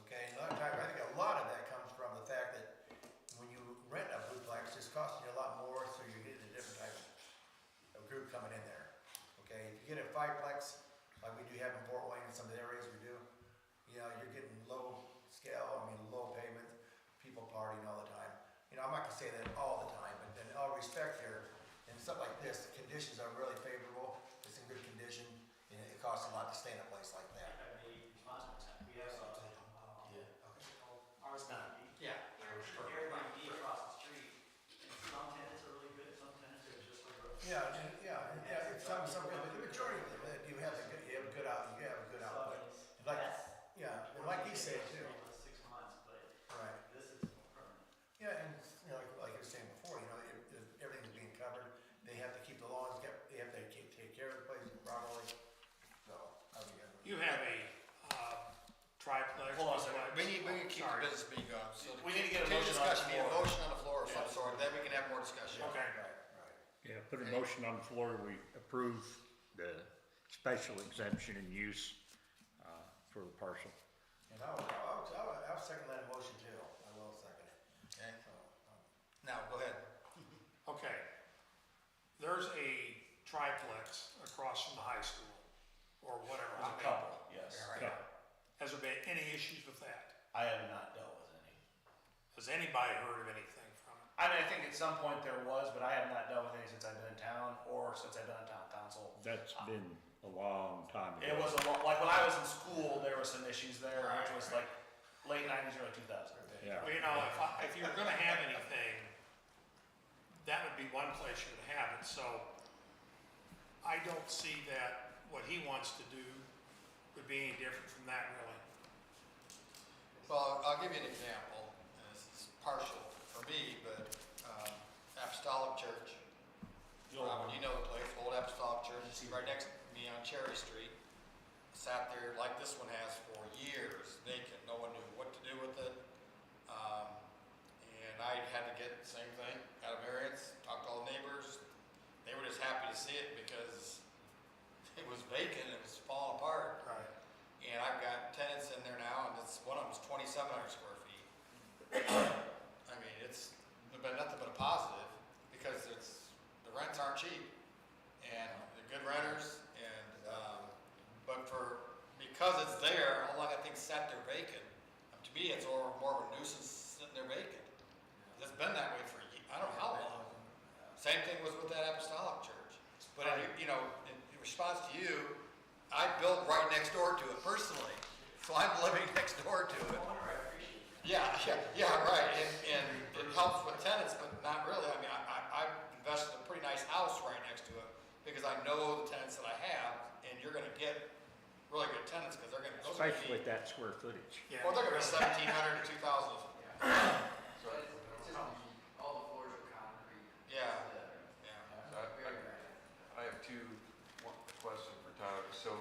Okay, and a lot of times, I think a lot of that comes from the fact that when you rent a duplex, it's costing you a lot more, so you're getting a different type of group coming in there. Okay, if you get a fiveplex, like we do have in Fort Wayne, in some of the areas we do, you're getting low scale, low payment, people partying all the time. I'm not gonna say that all the time, but in all respect here, and stuff like this, the conditions are really favorable, it's in good condition, and it costs a lot to stay in a place like that. We have some, ours not. Yeah. Airbnb across the street, and some tenants are really good, some tenants are just like. It's some good, but the majority of them, you have a good output. Like, and like he said too. 6 months, but Right. this is permanent. Yeah, and like I was saying before, if everything's being covered, they have to keep the lawns kept, they have to take care of the place properly. So, You have a, triplex. Hold on a second. We need to keep the Sorry. business meeting going. So We need to get a continue motion on the discussion, need a floor. motion on the floor of some sort, then we can have more discussion. Okay. right. Yeah, put a motion on the floor, we approve the special exemption and use, for the parcel. And I'll second that motion too. I will second it. Okay, So, now, go ahead. Okay. There's a triplex across from the high school, or whatever. There's a couple, yes. Yeah. Has there been any issues with that? I have not dealt with any. Has anybody heard of anything from it? I think at some point there was, but I have not dealt with any since I've been in town or since I've been on town council. That's been a long time ago. It was a lot, like when I was in school, there were some issues there, which was like late 90s, early 2000s. Yeah. Well, if you're gonna have anything, that would be one place you would have it, so I don't see that what he wants to do would be any different from that, really. Well, I'll give you an example, and this is partial for me, but Apostolic Church. Robert, you know the place, Old Apostolic Church, you see right next to me on Cherry Street. Sat there like this one has for years, vacant, no one knew what to do with it. And I had to get the same thing, got a variance, talked to all the neighbors. They were just happy to see it because it was vacant, it was falling apart. Right. And I've got tenants in there now, and one of them's 2,700 square feet. I mean, it's been nothing but a positive, because the rents aren't cheap, and they're good renters, and, but because it's there, how long I think sat there vacant, to me, it's more of a nuisance sitting there vacant. It's been that way for, I don't know how long. Same thing was with that Apostolic Church. But, in response to you, I built right next door to it personally, so I'm living next door to it. Yeah, right, and it helps with tenants, but not really. I mean, I've invested in a pretty nice house right next to it, because I know the tenants that I have, and you're gonna get really good tenants, because they're gonna. Especially with that square footage. Yeah. Well, they're gonna be 1,700 to 2,000. So it's just, all the floors are concrete. Yeah. I have one question for Tyler. So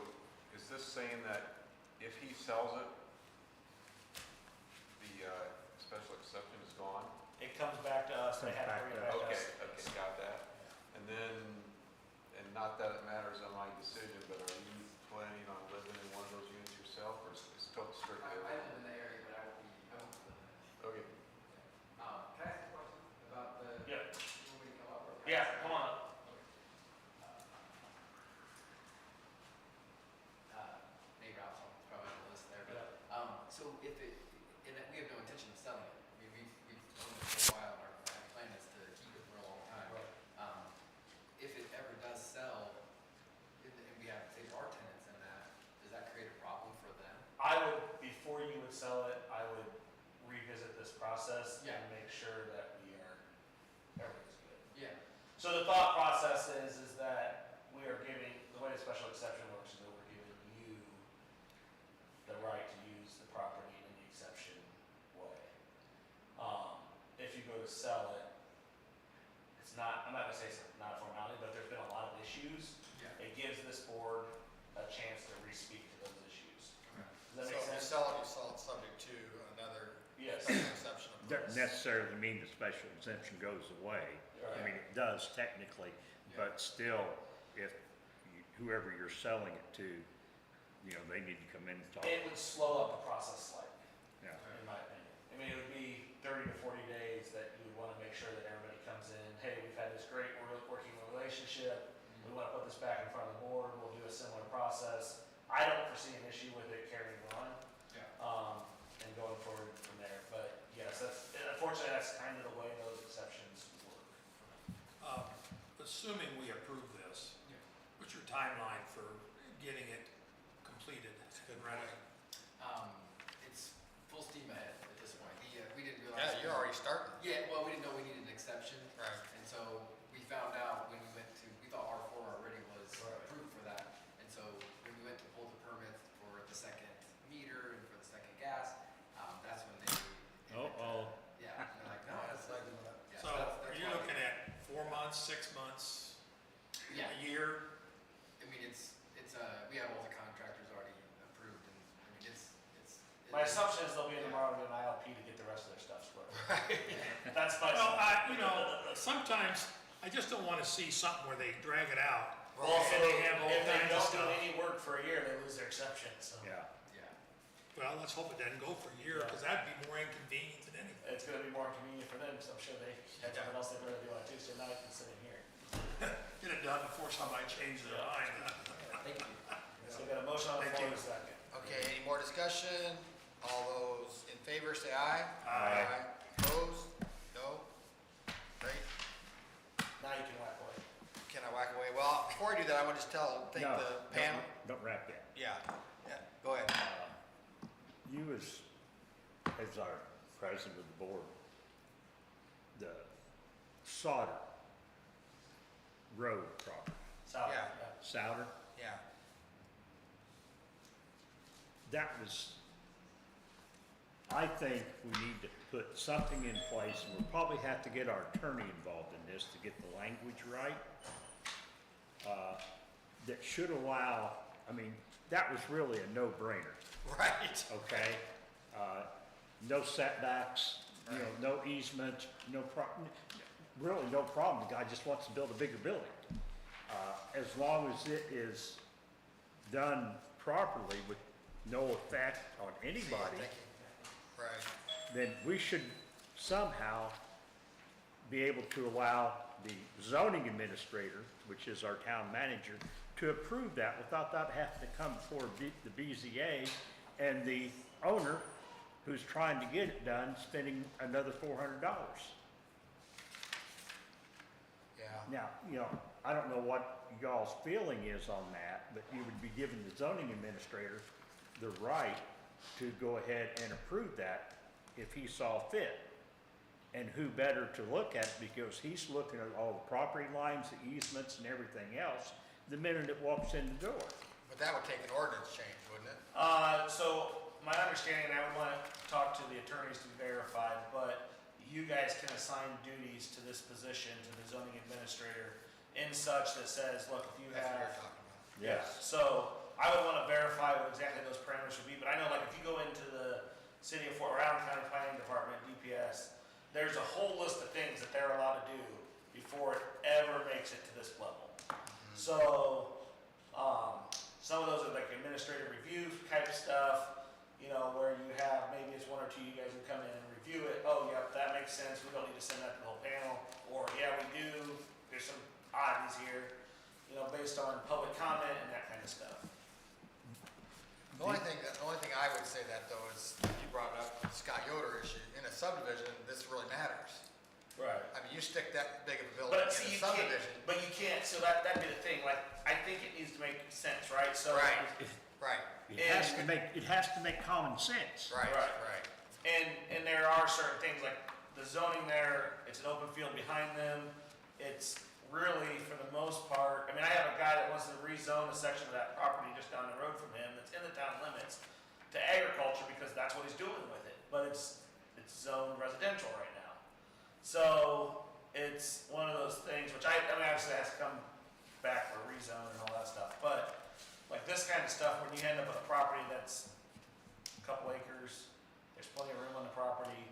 is this saying that if he sells it, the special exception is gone? It comes back to us, they have to bring it back to Okay, us. got that. And then, and not that it matters on my decision, but are you planning on living in one of those units yourself, or is it strictly? I live in the area, but I won't be living there. Okay. Can I ask a question about the? Yeah. When we come up? Or Yeah, come on up. Maybe Ralph's probably on the list there, but, so if it, and we have no intention of selling it. I mean, we've owned it for a while, and our plan is to keep it for a long time. If it ever does sell, and we have, say, our tenants necessarily mean the special exemption goes away. I Right. mean, it does technically, but still, if whoever you're selling it to, you know, they need to come in and talk. It would slow up the process slightly, Yeah. in my opinion. I mean, it would be 30 to 40 days that you would want to make sure that everybody comes in, hey, we've had this great working relationship, we want to put this back in front of the board, we'll do a similar process. I don't foresee an issue with it carrying on, Yeah. and going forward from there, but yes, unfortunately, that's kind of the way those exceptions work. Assuming we approve this, Yeah. what's your timeline for getting it completed and ready? It's full steam ahead at this point. We didn't realize. Yeah, you're already starting. Yeah, well, we didn't know we needed an exception. Right. And so we found out when we went to, we thought R4 already was Right. approved for that. And so when we went to pull the permits for the second meter and for the second gas, that's when they. Yeah, and they're like, no, that's like, yeah, So that's are you why we- looking at 4 months, 6 months, Yeah, a year? I mean, we have all the contractors already approved and, I mean, My assumption is they'll be in tomorrow doing ILP to get the rest of their stuff squared. That's my Well, assumption. sometimes I just don't want to see something where they drag it out. Well, so And they have all if they kinds of don't do stuff. any work for a year, they lose their exception, so. Yeah. yeah. Well, let's hope it doesn't go for a year, because that'd be more inconvenient than anything. It's gonna be more convenient for them, because I'm sure they have something else they'd rather do on Tuesday night than sitting here. Get it done before somebody changes their mind. Thank you. So we got a motion on the Thank floor you. in a second. Okay, any more discussion? All those in favor say aye. Aye. Opposed? No? Great. Now you can whack away. Can I whack away? Well, before I do that, I want to just thank No, the panel. Don't wrap that. Yeah, go ahead. You as our president of the board, the Sauter Road property, South, Yeah. Sauter, Yeah, that was, I think we need to put something in place, and we'll probably have to get our attorney involved in this to get the language right. That should allow, I mean, that was really a no-brainer, right. okay? No setbacks, you know, no easement, really no problem. The guy just wants to build a bigger building. As long as it is done properly with no effect on anybody, Thank you. Right. then we should somehow be able to allow the zoning administrator, which is our town manager, to approve that without that having to come before the BZA and the owner who's trying to get it done spending another $400. Yeah. Now, you know, I don't know what y'all's feeling is on that, but you would be giving the zoning administrator the right to go ahead and approve that if he saw fit. And who better to look at, because he's looking at all the property lines, the easements and everything else the minute it walks in the door. But that would take an ordinance change, wouldn't it? So my understanding, I would want to talk to the attorneys to be verified, but you guys can assign duties to this position, to the zoning administrator, in such that says, look, if you That's what have. you're talking about. Yes. So I would want to verify what exactly those parameters would be, but I know like if you go into the city of Fort Round County Planning Department, DPS, there's a whole list of things that they're allowed to do before it ever makes it to this level. So, some of those are like administrative review type stuff, you know, where you have, maybe it's one or two you guys would come in and review it, oh, yep, that makes sense, we don't need to send that to the whole panel, or yeah, we do, there's some oddities here, you know, based on public comment and that kind of stuff. The only thing I would say that though is, you brought up the Scott Yoder issue. In a subdivision, this really matters. Right. I mean, you stick that big of a building But in see, a you can't, subdivision. but you can't, so that'd be the thing, like, I think it needs to make sense, right? So. Right, right, It has to make common sense. right, Right. right. And there are certain things, like the zoning there, it's an open field behind them. It's really, for the most part, I mean, I have a guy that wants to rezone a section of that property just down the road from him that's in the town limits to agriculture because that's what he's doing with it. But it's zoned residential right now. So it's one of those things, which I mean, obviously it has to come back for a rezone and all that stuff. But like this kind of stuff, when you end up with a property that's a couple acres, there's plenty of room on the property.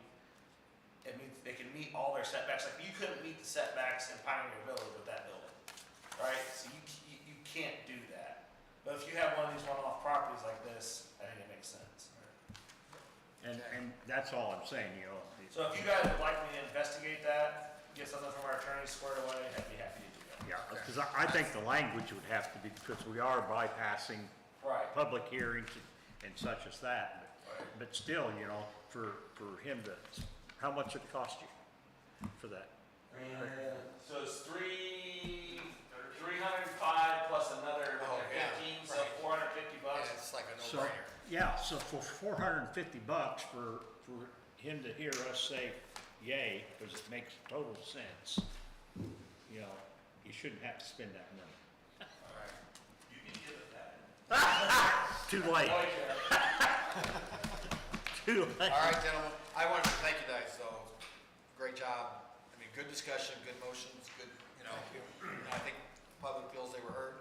it meets, they can meet all their setbacks, like you couldn't meet the setbacks in Pioneer Village with that building, right? So you can't do that. But if you have one of these one-off properties like this, I think it makes sense. And that's all I'm saying, you know. So if you guys would like me to investigate that, get something from our attorney squared away, I'd be happy to do that. Yeah, because I think the language would have to be, because we are bypassing Right. public hearings and such as that. But still, you know, for him to, how much it cost you for that? So it's 305 plus another Oh, yeah, 15, so right. $450. And it's like a So, no-brainer. yeah, so for $450 for him to hear us say yay, because it makes total sense, you know, you shouldn't have to spend that money. Alright. You can give it that. Too late, Oh, yeah. too late. All right, gentlemen, I wanted to thank you guys, though. Great job. I mean, good discussion, good motions, good, you know. I think the public feels they were heard.